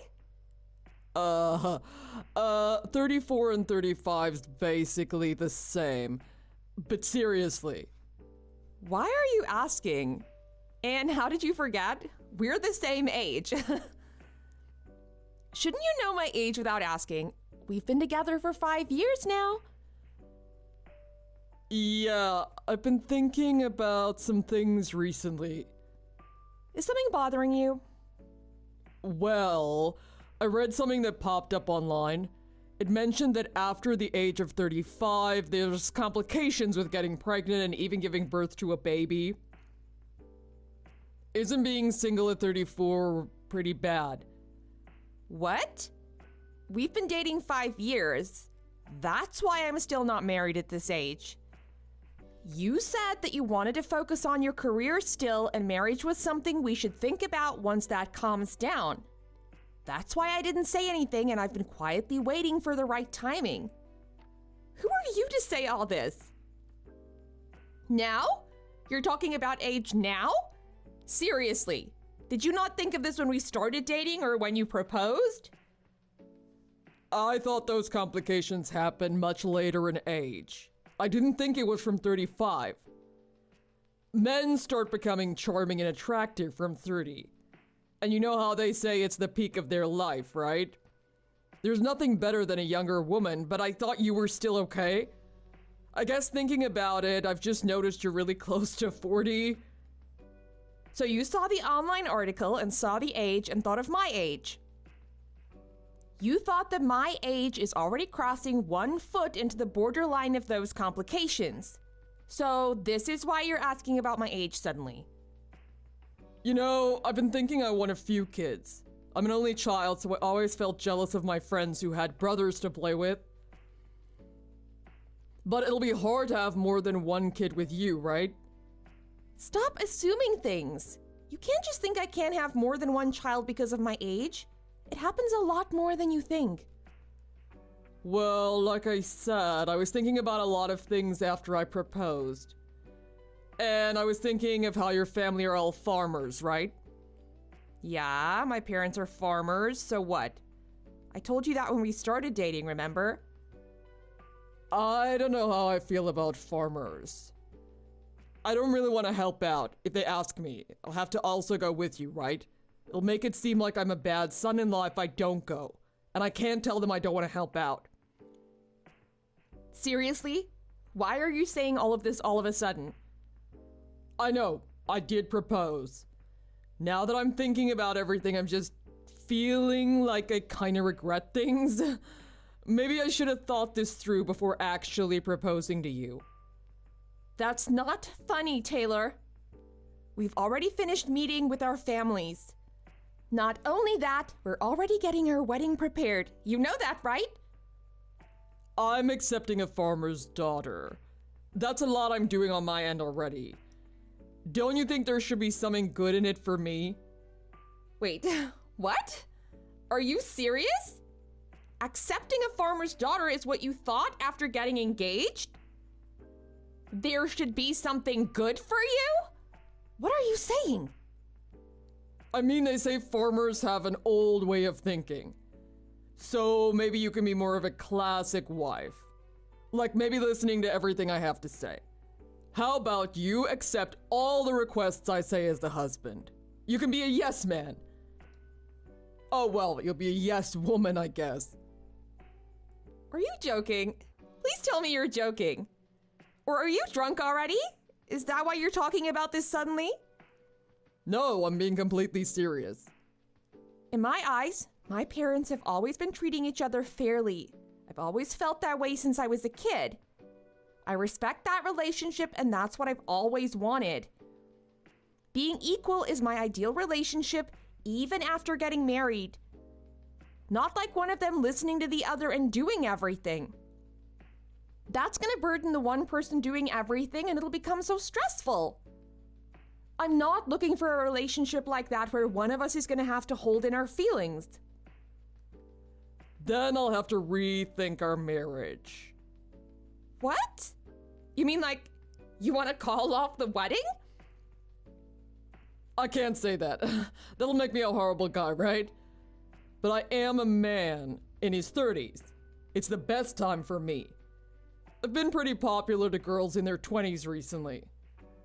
34 and 35's basically the same. But seriously. Why are you asking? And how did you forget? We're the same age. Shouldn't you know my age without asking? We've been together for 5 years now. Yeah, I've been thinking about some things recently. Is something bothering you? Well, I read something that popped up online. It mentioned that after the age of 35, there's complications with getting pregnant and even giving birth to a baby. Isn't being single at 34 pretty bad? What? We've been dating 5 years. That's why I'm still not married at this age. You said that you wanted to focus on your career still, and marriage was something we should think about once that calms down. That's why I didn't say anything, and I've been quietly waiting for the right timing. Who are you to say all this? Now? You're talking about age now? Seriously, did you not think of this when we started dating or when you proposed? I thought those complications happened much later in age. I didn't think it was from 35. Men start becoming charming and attractive from 30. And you know how they say it's the peak of their life, right? There's nothing better than a younger woman, but I thought you were still okay. I guess thinking about it, I've just noticed you're really close to 40. So you saw the online article and saw the age and thought of my age. You thought that my age is already crossing 1 foot into the borderline of those complications. So this is why you're asking about my age suddenly. You know, I've been thinking I want a few kids. I'm an only child, so I always felt jealous of my friends who had brothers to play with. But it'll be hard to have more than 1 kid with you, right? Stop assuming things. You can't just think I can't have more than 1 child because of my age. It happens a lot more than you think. Well, like I said, I was thinking about a lot of things after I proposed. And I was thinking of how your family are all farmers, right? Yeah, my parents are farmers, so what? I told you that when we started dating, remember? I don't know how I feel about farmers. I don't really want to help out. If they ask me, I'll have to also go with you, right? It'll make it seem like I'm a bad son-in-law if I don't go. And I can't tell them I don't want to help out. Seriously? Why are you saying all of this all of a sudden? I know, I did propose. Now that I'm thinking about everything, I'm just feeling like I kind of regret things. Maybe I should have thought this through before actually proposing to you. That's not funny, Taylor. We've already finished meeting with our families. Not only that, we're already getting our wedding prepared. You know that, right? I'm accepting a farmer's daughter. That's a lot I'm doing on my end already. Don't you think there should be something good in it for me? Wait, what? Are you serious? Accepting a farmer's daughter is what you thought after getting engaged? There should be something good for you? What are you saying? I mean, they say farmers have an old way of thinking. So maybe you can be more of a classic wife. Like maybe listening to everything I have to say. How about you accept all the requests I say as the husband? You can be a yes man. Oh well, you'll be a yes woman, I guess. Are you joking? Please tell me you're joking. Or are you drunk already? Is that why you're talking about this suddenly? No, I'm being completely serious. In my eyes, my parents have always been treating each other fairly. I've always felt that way since I was a kid. I respect that relationship, and that's what I've always wanted. Being equal is my ideal relationship, even after getting married. Not like one of them listening to the other and doing everything. That's gonna burden the one person doing everything, and it'll become so stressful. I'm not looking for a relationship like that where one of us is gonna have to hold in our feelings. Then I'll have to rethink our marriage. What? You mean like, you want to call off the wedding? I can't say that. That'll make me a horrible guy, right? But I am a man in his 30s. It's the best time for me. I've been pretty popular to girls in their 20s recently.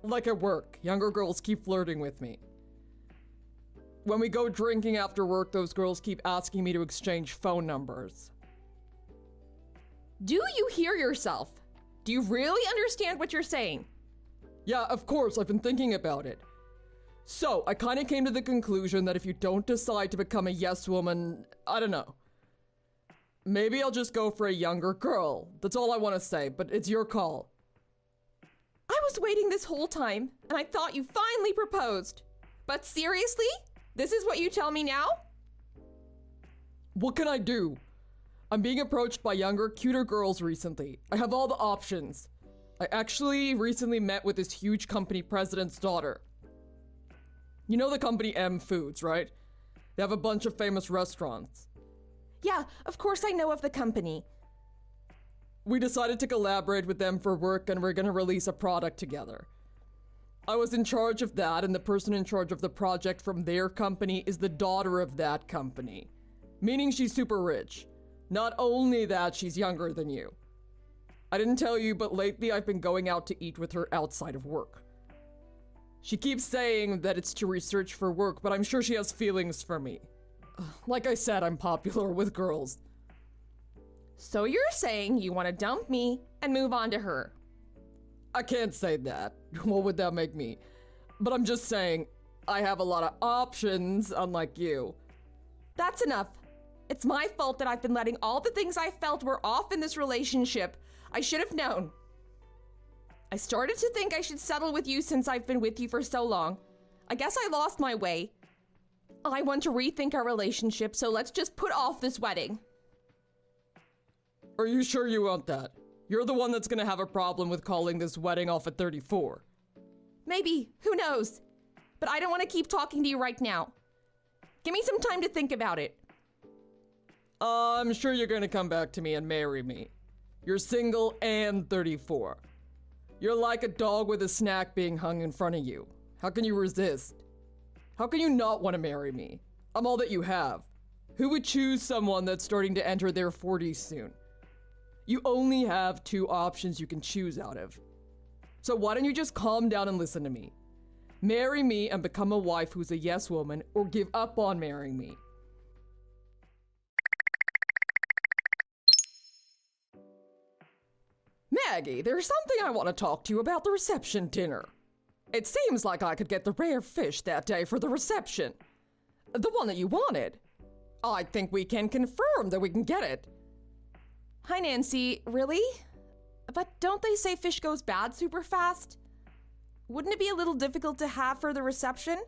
Like at work, younger girls keep flirting with me. When we go drinking after work, those girls keep asking me to exchange phone numbers. Do you hear yourself? Do you really understand what you're saying? Yeah, of course, I've been thinking about it. So, I kind of came to the conclusion that if you don't decide to become a yes woman, I don't know. Maybe I'll just go for a younger girl. That's all I want to say, but it's your call. I was waiting this whole time, and I thought you finally proposed. But seriously? This is what you tell me now? What can I do? I'm being approached by younger, cuter girls recently. I have all the options. I actually recently met with this huge company president's daughter. You know the company M Foods, right? They have a bunch of famous restaurants. Yeah, of course I know of the company. We decided to collaborate with them for work and we're gonna release a product together. I was in charge of that, and the person in charge of the project from their company is the daughter of that company. Meaning she's super rich. Not only that, she's younger than you. I didn't tell you, but lately I've been going out to eat with her outside of work. She keeps saying that it's to research for work, but I'm sure she has feelings for me. Like I said, I'm popular with girls. So you're saying you want to dump me and move on to her? I can't say that. What would that make me? But I'm just saying, I have a lot of options, unlike you. That's enough. It's my fault that I've been letting all the things I felt were off in this relationship. I should have known. I started to think I should settle with you since I've been with you for so long. I guess I lost my way. I want to rethink our relationship, so let's just put off this wedding. Are you sure you want that? You're the one that's gonna have a problem with calling this wedding off at 34. Maybe. Who knows? But I don't want to keep talking to you right now. Give me some time to think about it. I'm sure you're gonna come back to me and marry me. You're single and 34. You're like a dog with a snack being hung in front of you. How can you resist? How can you not want to marry me? I'm all that you have. Who would choose someone that's starting to enter their 40s soon? You only have two options you can choose out of. So why don't you just calm down and listen to me? Marry me and become a wife who's a yes woman, or give up on marrying me. Maggie, there's something I want to talk to you about the reception dinner. It seems like I could get the rare fish that day for the reception. The one that you wanted. I think we can confirm that we can get it. Hi, Nancy. Really? But don't they say fish goes bad super fast? Wouldn't it be a little difficult to have for the reception?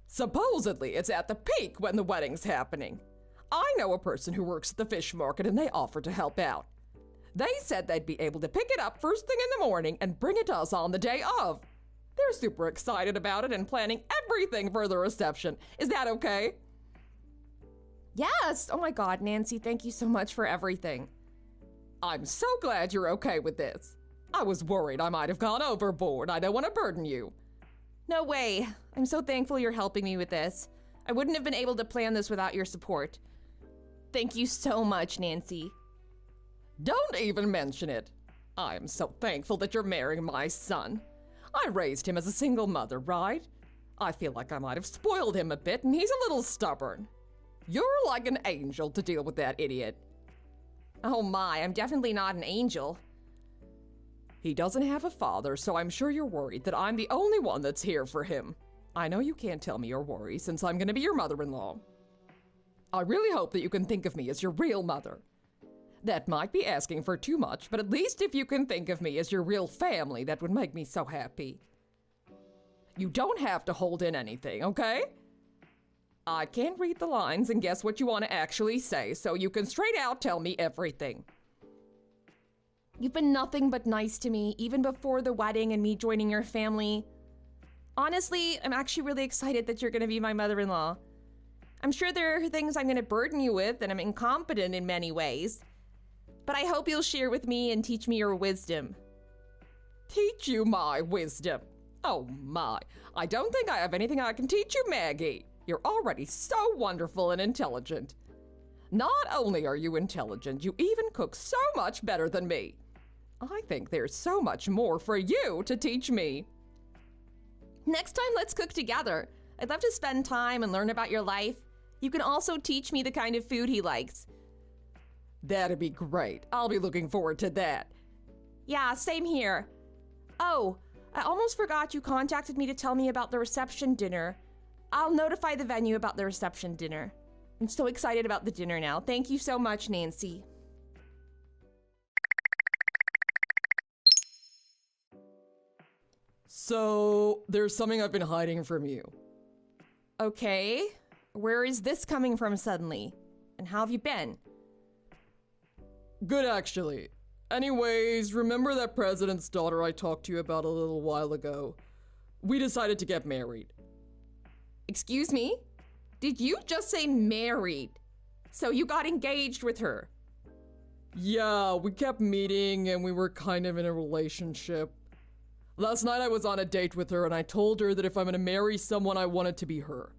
Supposedly, it's at the peak when the wedding's happening. I know a person who works at the fish market and they offered to help out. They said they'd be able to pick it up first thing in the morning and bring it to us on the day of. They're super excited about it and planning everything for the reception. Is that okay? Yes! Oh my god, Nancy, thank you so much for everything. I'm so glad you're okay with this. I was worried I might have gone overboard. I don't want to burden you. No way. I'm so thankful you're helping me with this. I wouldn't have been able to plan this without your support. Thank you so much, Nancy. Don't even mention it. I am so thankful that you're marrying my son. I raised him as a single mother, right? I feel like I might have spoiled him a bit, and he's a little stubborn. You're like an angel to deal with that idiot. Oh my, I'm definitely not an angel. He doesn't have a father, so I'm sure you're worried that I'm the only one that's here for him. I know you can't tell me your worries since I'm gonna be your mother-in-law. I really hope that you can think of me as your real mother. That might be asking for too much, but at least if you can think of me as your real family, that would make me so happy. You don't have to hold in anything, okay? I can't read the lines and guess what you want to actually say, so you can straight out tell me everything. You've been nothing but nice to me, even before the wedding and me joining your family. Honestly, I'm actually really excited that you're going to be my mother-in-law. I'm sure there are things I'm going to burden you with, and I'm incompetent in many ways. But I hope you'll share with me and teach me your wisdom. Teach you my wisdom? Oh my, I don't think I have anything I can teach you, Maggie. You're already so wonderful and intelligent. Not only are you intelligent, you even cook so much better than me. I think there's so much more for you to teach me. Next time, let's cook together. I'd love to spend time and learn about your life. You can also teach me the kind of food he likes. That'd be great. I'll be looking forward to that. Yeah, same here. Oh, I almost forgot you contacted me to tell me about the reception dinner. I'll notify the venue about the reception dinner. I'm so excited about the dinner now. Thank you so much, Nancy. So, there's something I've been hiding from you. Okay, where is this coming from suddenly? And how have you been? Good, actually. Anyways, remember that president's daughter I talked to you about a little while ago? We decided to get married. Excuse me? Did you just say married? So you got engaged with her? Yeah, we kept meeting and we were kind of in a relationship. Last night I was on a date with her and I told her that if I'm gonna marry someone, I want it to be her.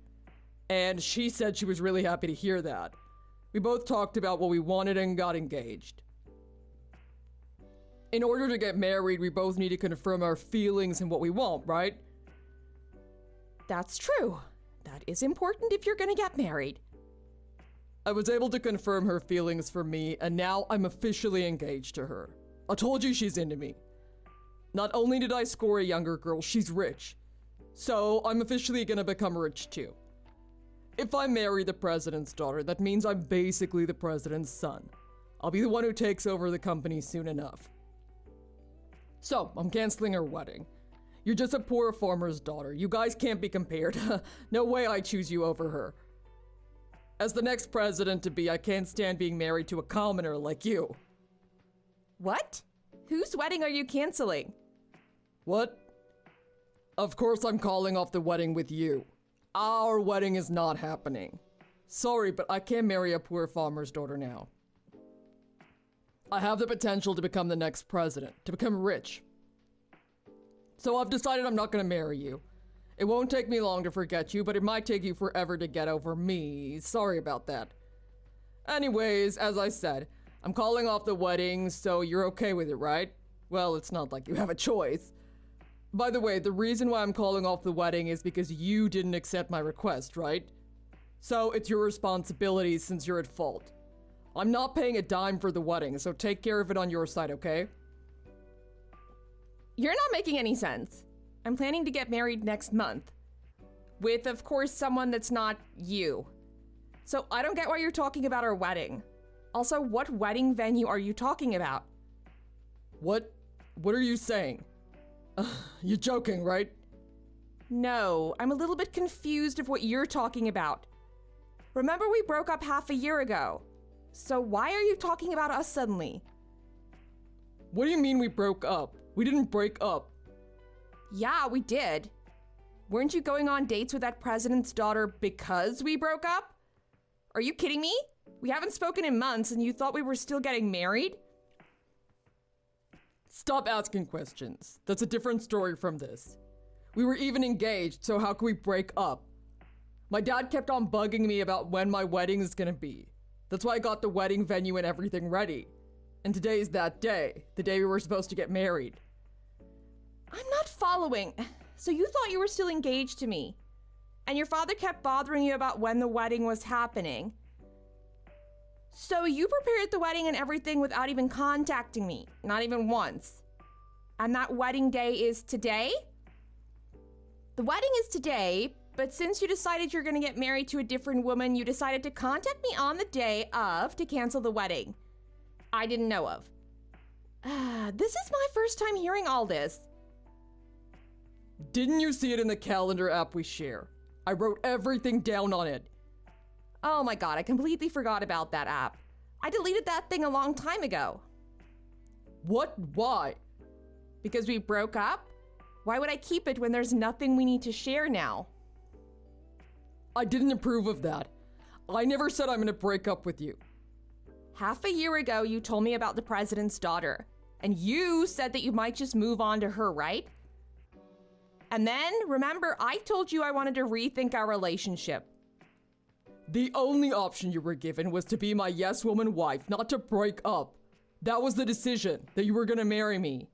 And she said she was really happy to hear that. We both talked about what we wanted and got engaged. In order to get married, we both need to confirm our feelings and what we want, right? That's true. That is important if you're gonna get married. I was able to confirm her feelings for me, and now I'm officially engaged to her. I told you she's into me. Not only did I score a younger girl, she's rich. So I'm officially gonna become rich too. If I marry the president's daughter, that means I'm basically the president's son. I'll be the one who takes over the company soon enough. So, I'm canceling her wedding. You're just a poor farmer's daughter. You guys can't be compared. No way I choose you over her. As the next president-to-be, I can't stand being married to a commoner like you. What? Whose wedding are you canceling? What? Of course I'm calling off the wedding with you. Our wedding is not happening. Sorry, but I can't marry a poor farmer's daughter now. I have the potential to become the next president, to become rich. So I've decided I'm not gonna marry you. It won't take me long to forget you, but it might take you forever to get over me. Sorry about that. Anyways, as I said, I'm calling off the wedding, so you're okay with it, right? Well, it's not like you have a choice. By the way, the reason why I'm calling off the wedding is because you didn't accept my request, right? So it's your responsibility since you're at fault. I'm not paying a dime for the wedding, so take care of it on your side, okay? You're not making any sense. I'm planning to get married next month. With, of course, someone that's not you. So I don't get why you're talking about our wedding. Also, what wedding venue are you talking about? What are you saying? You're joking, right? No, I'm a little bit confused of what you're talking about. Remember we broke up half a year ago. So why are you talking about us suddenly? What do you mean we broke up? We didn't break up. Yeah, we did. Weren't you going on dates with that president's daughter because we broke up? Are you kidding me? We haven't spoken in months and you thought we were still getting married? Stop asking questions. That's a different story from this. We were even engaged, so how could we break up? My dad kept on bugging me about when my wedding is gonna be. That's why I got the wedding venue and everything ready. And today's that day, the day we were supposed to get married. I'm not following. So you thought you were still engaged to me. And your father kept bothering you about when the wedding was happening. So you prepared the wedding and everything without even contacting me, not even once. And that wedding day is today? The wedding is today, but since you decided you're gonna get married to a different woman, you decided to contact me on the day of to cancel the wedding. I didn't know of. This is my first time hearing all this. Didn't you see it in the calendar app we share? I wrote everything down on it. Oh my god, I completely forgot about that app. I deleted that thing a long time ago. What? Why? Because we broke up? Why would I keep it when there's nothing we need to share now? I didn't approve of that. I never said I'm gonna break up with you. Half a year ago, you told me about the president's daughter. And you said that you might just move on to her, right? And then, remember, I told you I wanted to rethink our relationship. The only option you were given was to be my yes woman wife, not to break up. That was the decision, that you were gonna marry me.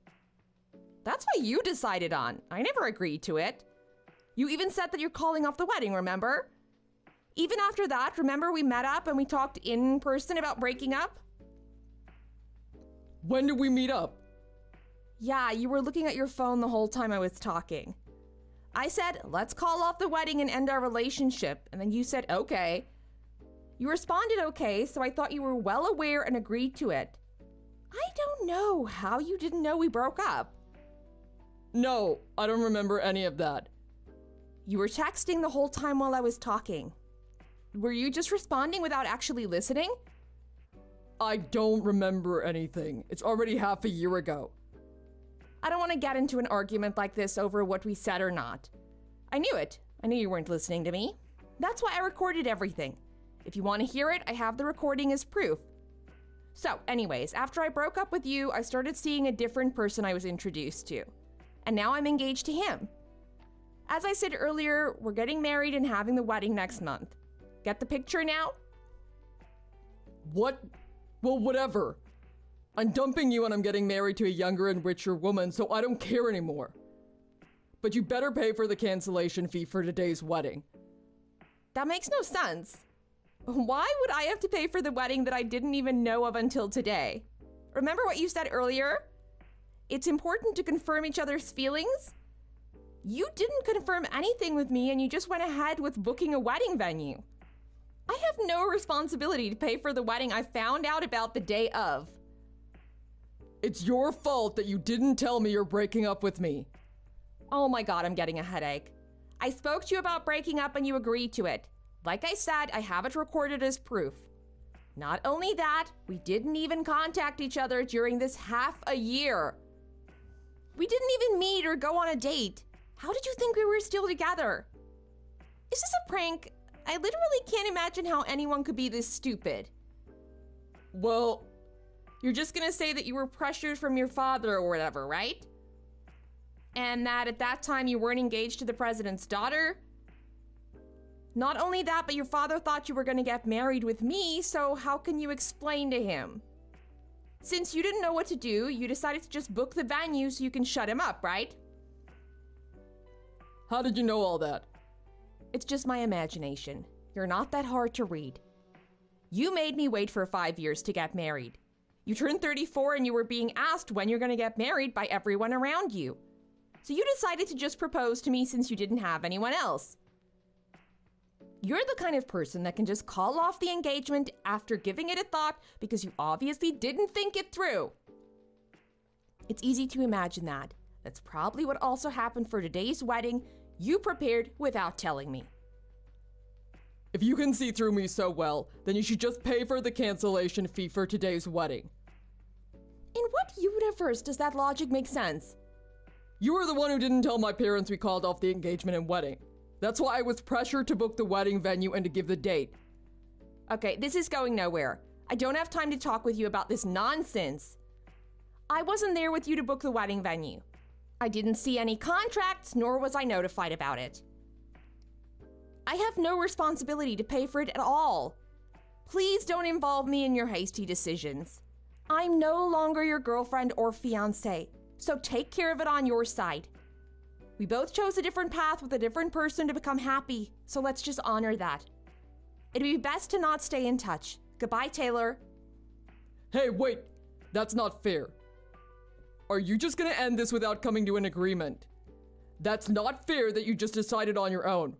That's what you decided on. I never agreed to it. You even said that you're calling off the wedding, remember? Even after that, remember we met up and we talked in person about breaking up? When did we meet up? Yeah, you were looking at your phone the whole time I was talking. I said, let's call off the wedding and end our relationship. And then you said, okay. You responded okay, so I thought you were well aware and agreed to it. I don't know how you didn't know we broke up. No, I don't remember any of that. You were texting the whole time while I was talking. Were you just responding without actually listening? I don't remember anything. It's already half a year ago. I don't want to get into an argument like this over what we said or not. I knew it. I knew you weren't listening to me. That's why I recorded everything. If you want to hear it, I have the recording as proof. So, anyways, after I broke up with you, I started seeing a different person I was introduced to. And now I'm engaged to him. As I said earlier, we're getting married and having the wedding next month. Get the picture now? What? Well, whatever. I'm dumping you and I'm getting married to a younger and richer woman, so I don't care anymore. But you better pay for the cancellation fee for today's wedding. That makes no sense. Why would I have to pay for the wedding that I didn't even know of until today? Remember what you said earlier? It's important to confirm each other's feelings? You didn't confirm anything with me and you just went ahead with booking a wedding venue. I have no responsibility to pay for the wedding I found out about the day of. It's your fault that you didn't tell me you're breaking up with me. Oh my god, I'm getting a headache. I spoke to you about breaking up and you agreed to it. Like I said, I have it recorded as proof. Not only that, we didn't even contact each other during this half a year. We didn't even meet or go on a date. How did you think we were still together? Is this a prank? I literally can't imagine how anyone could be this stupid. Well, You're just gonna say that you were pressured from your father or whatever, right? And that at that time you weren't engaged to the president's daughter? Not only that, but your father thought you were gonna get married with me, so how can you explain to him? Since you didn't know what to do, you decided to just book the venue so you can shut him up, right? how did you know all that? It's just my imagination. You're not that hard to read. You made me wait for 5 years to get married. You turned 34 and you were being asked when you're gonna get married by everyone around you. So you decided to just propose to me since you didn't have anyone else. You're the kind of person that can just call off the engagement after giving it a thought because you obviously didn't think it through. It's easy to imagine that. That's probably what also happened for today's wedding. You prepared without telling me. If you can see through me so well, then you should just pay for the cancellation fee for today's wedding. In what universe does that logic make sense? You were the one who didn't tell my parents we called off the engagement and wedding. That's why I was pressured to book the wedding venue and to give the date. Okay, this is going nowhere. I don't have time to talk with you about this nonsense. I wasn't there with you to book the wedding venue. I didn't see any contracts, nor was I notified about it. I have no responsibility to pay for it at all. Please don't involve me in your hasty decisions. I'm no longer your girlfriend or fiancé, so take care of it on your side. We both chose a different path with a different person to become happy, so let's just honor that. It'd be best to not stay in touch. Goodbye, Taylor. Hey, wait! That's not fair. Are you just gonna end this without coming to an agreement? That's not fair that you just decided on your own.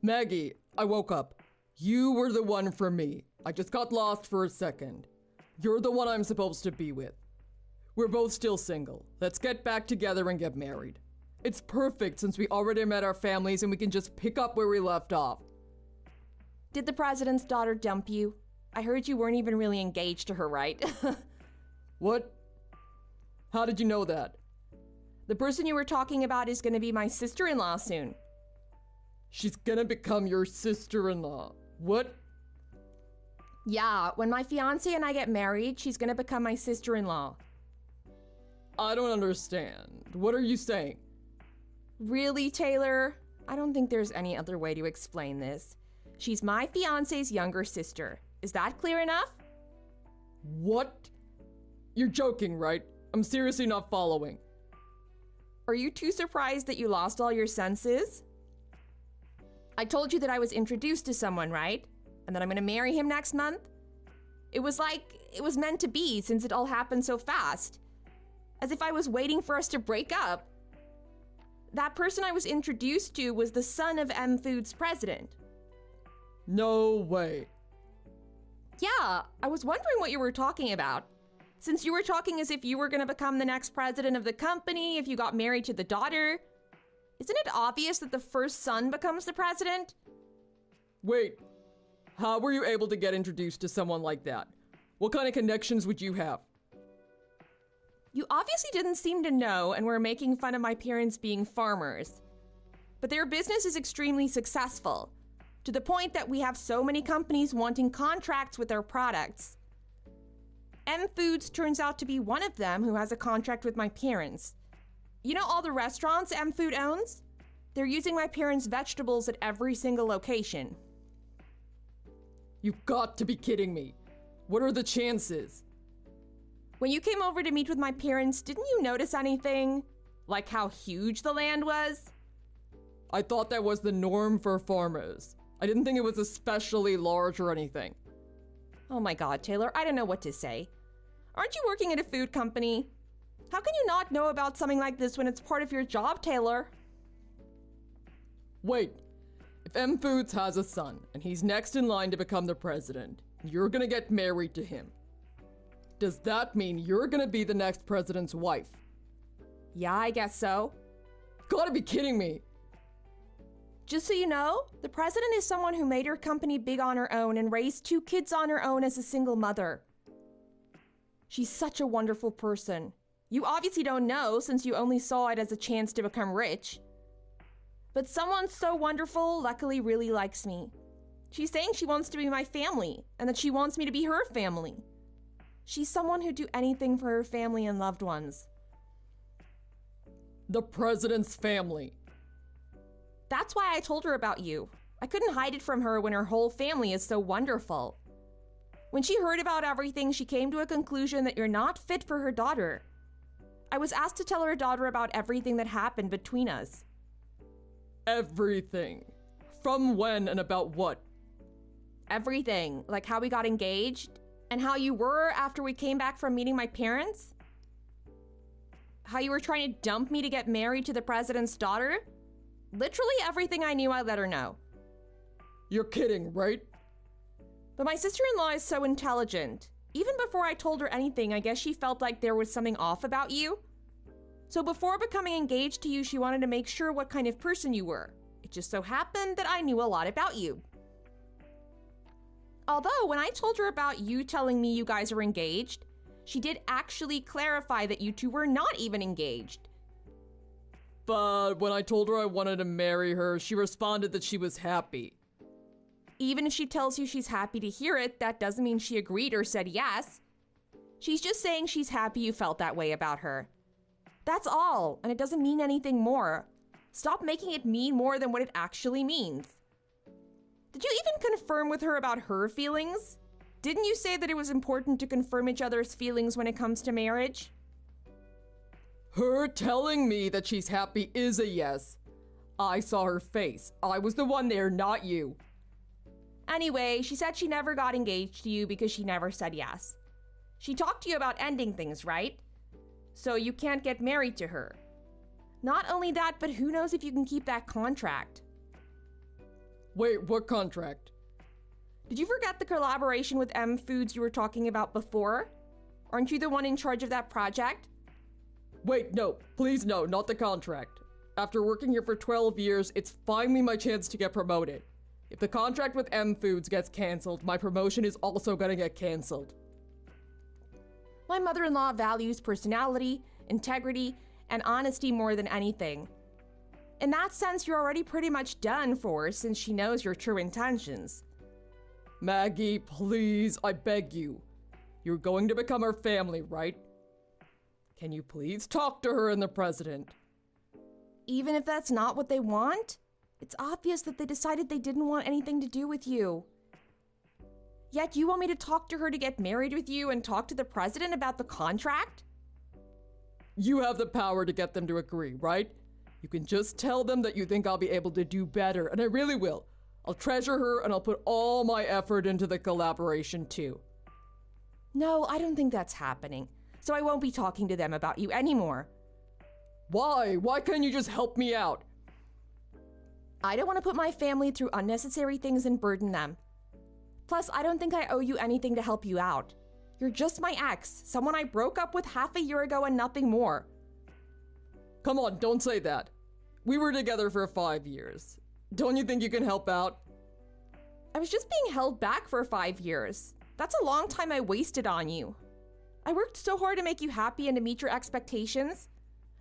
Maggie, I woke up. You were the one for me. I just got lost for a second. You're the one I'm supposed to be with. We're both still single. Let's get back together and get married. It's perfect since we already met our families and we can just pick up where we left off. Did the president's daughter dump you? I heard you weren't even really engaged to her, right? What? How did you know that? The person you were talking about is gonna be my sister-in-law soon. She's gonna become your sister-in-law. What? Yeah, when my fiancé and I get married, she's gonna become my sister-in-law. I don't understand. What are you saying? Really, Taylor? I don't think there's any other way to explain this. She's my fiancé's younger sister. Is that clear enough? What? You're joking, right? I'm seriously not following. Are you too surprised that you lost all your senses? I told you that I was introduced to someone, right? And that I'm gonna marry him next month? It was meant to be since it all happened so fast. As if I was waiting for us to break up. That person I was introduced to was the son of M Food's president. No way. Yeah, I was wondering what you were talking about. Since you were talking as if you were going to become the next president of the company if you got married to the daughter, isn't it obvious that the first son becomes the president? Wait, how were you able to get introduced to someone like that? What kind of connections would you have? You obviously didn't seem to know and were making fun of my parents being farmers. But their business is extremely successful, to the point that we have so many companies wanting contracts with their products. M Foods turns out to be one of them who has a contract with my parents. You know all the restaurants M Food owns? They're using my parents' vegetables at every single location. You've got to be kidding me. What are the chances? When you came over to meet with my parents, didn't you notice anything? Like how huge the land was? I thought that was the norm for farmers. I didn't think it was especially large or anything. Oh my god, Taylor, I don't know what to say. Aren't you working at a food company? How can you not know about something like this when it's part of your job, Taylor? Wait, if M Foods has a son and he's next in line to become the president, you're gonna get married to him. Does that mean you're gonna be the next president's wife? Yeah, I guess so. Gotta be kidding me. Just so you know, the president is someone who made her company big on her own and raised 2 kids on her own as a single mother. She's such a wonderful person. You obviously don't know since you only saw it as a chance to become rich. But someone so wonderful luckily really likes me. She's saying she wants to be my family and that she wants me to be her family. She's someone who'd do anything for her family and loved ones. The president's family. That's why I told her about you. I couldn't hide it from her when her whole family is so wonderful. When she heard about everything, she came to a conclusion that you're not fit for her daughter. I was asked to tell her daughter about everything that happened between us. Everything. From when and about what? Everything, like how we got engaged, and how you were after we came back from meeting my parents. How you were trying to dump me to get married to the president's daughter. Literally everything I knew, I let her know. You're kidding, right? But my sister-in-law is so intelligent. Even before I told her anything, I guess she felt like there was something off about you. So before becoming engaged to you, she wanted to make sure what kind of person you were. It just so happened that I knew a lot about you. Although, when I told her about you telling me you guys are engaged, she did actually clarify that you two were not even engaged. But when I told her I wanted to marry her, she responded that she was happy. Even if she tells you she's happy to hear it, that doesn't mean she agreed or said yes. She's just saying she's happy you felt that way about her. That's all, and it doesn't mean anything more. Stop making it mean more than what it actually means. Did you even confirm with her about her feelings? Didn't you say that it was important to confirm each other's feelings when it comes to marriage? Her telling me that she's happy is a yes. I saw her face. I was the one there, not you. Anyway, she said she never got engaged to you because she never said yes. She talked to you about ending things, right? So you can't get married to her. Not only that, but who knows if you can keep that contract. Wait, what contract? Did you forget the collaboration with M Foods you were talking about before? Aren't you the one in charge of that project? Wait, no, please no, not the contract. After working here for 12 years, it's finally my chance to get promoted. If the contract with M Foods gets canceled, my promotion is also gonna get canceled. My mother-in-law values personality, integrity, and honesty more than anything. In that sense, you're already pretty much done for since she knows your true intentions. Maggie, please, I beg you. You're going to become our family, right? Can you please talk to her and the president? Even if that's not what they want, it's obvious that they decided they didn't want anything to do with you. Yet you want me to talk to her to get married with you and talk to the president about the contract? You have the power to get them to agree, right? You can just tell them that you think I'll be able to do better, and I really will. I'll treasure her and I'll put all my effort into the collaboration too. No, I don't think that's happening. So I won't be talking to them about you anymore. Why? Why can't you just help me out? I don't want to put my family through unnecessary things and burden them. Plus, I don't think I owe you anything to help you out. You're just my ex, someone I broke up with half a year ago and nothing more. Come on, don't say that. We were together for 5 years. Don't you think you can help out? I was just being held back for 5 years. That's a long time I wasted on you. I worked so hard to make you happy and to meet your expectations.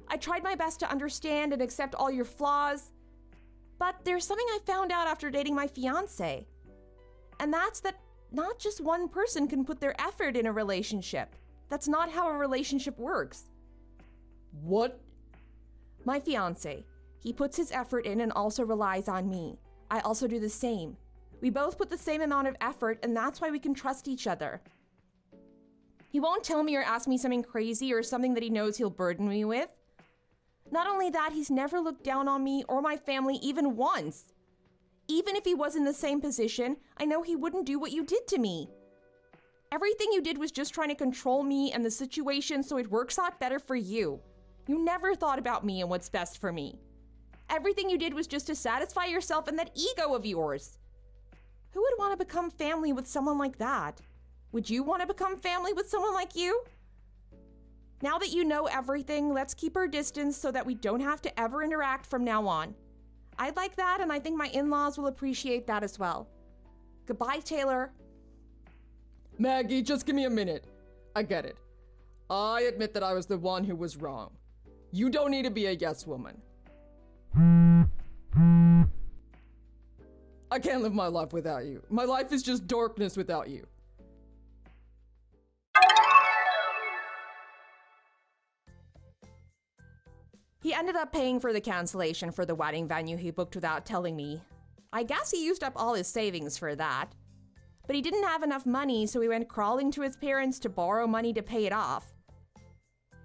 I tried my best to understand and accept all your flaws. But there's something I found out after dating my fiancé. And that's that not just one person can put their effort in a relationship. That's not how a relationship works. What? My fiancé. He puts his effort in and also relies on me. I also do the same. We both put the same amount of effort, and that's why we can trust each other. He won't tell me or ask me something crazy or something that he knows he'll burden me with. Not only that, he's never looked down on me or my family even once. Even if he was in the same position, I know he wouldn't do what you did to me. Everything you did was just trying to control me and the situation so it works out better for you. You never thought about me and what's best for me. Everything you did was just to satisfy yourself and that ego of yours. Who would want to become family with someone like that? Would you want to become family with someone like you? Now that you know everything, let's keep our distance so that we don't have to ever interact from now on. I'd like that, and I think my in-laws will appreciate that as well. Goodbye, Taylor. Maggie, just give me a minute. I get it. I admit that I was the one who was wrong. You don't need to be a yes woman. I can't live my life without you. My life is just darkness without you. He ended up paying for the cancellation for the wedding venue he booked without telling me. I guess he used up all his savings for that. But he didn't have enough money, so he went crawling to his parents to borrow money to pay it off.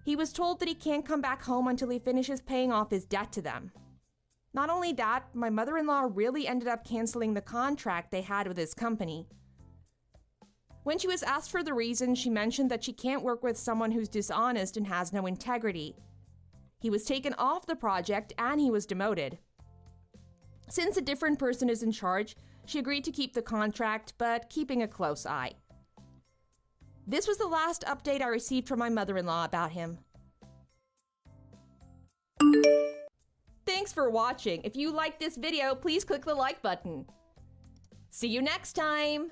He was told that he can't come back home until he finishes paying off his debt to them. Not only that, my mother-in-law really ended up canceling the contract they had with his company. When she was asked for the reason, she mentioned that she can't work with someone who's dishonest and has no integrity. He was taken off the project and he was demoted. Since a different person is in charge, she agreed to keep the contract, but keeping a close eye. This was the last update I received from my mother-in-law about him. Thanks for watching. If you liked this video, please click the like button. See you next time!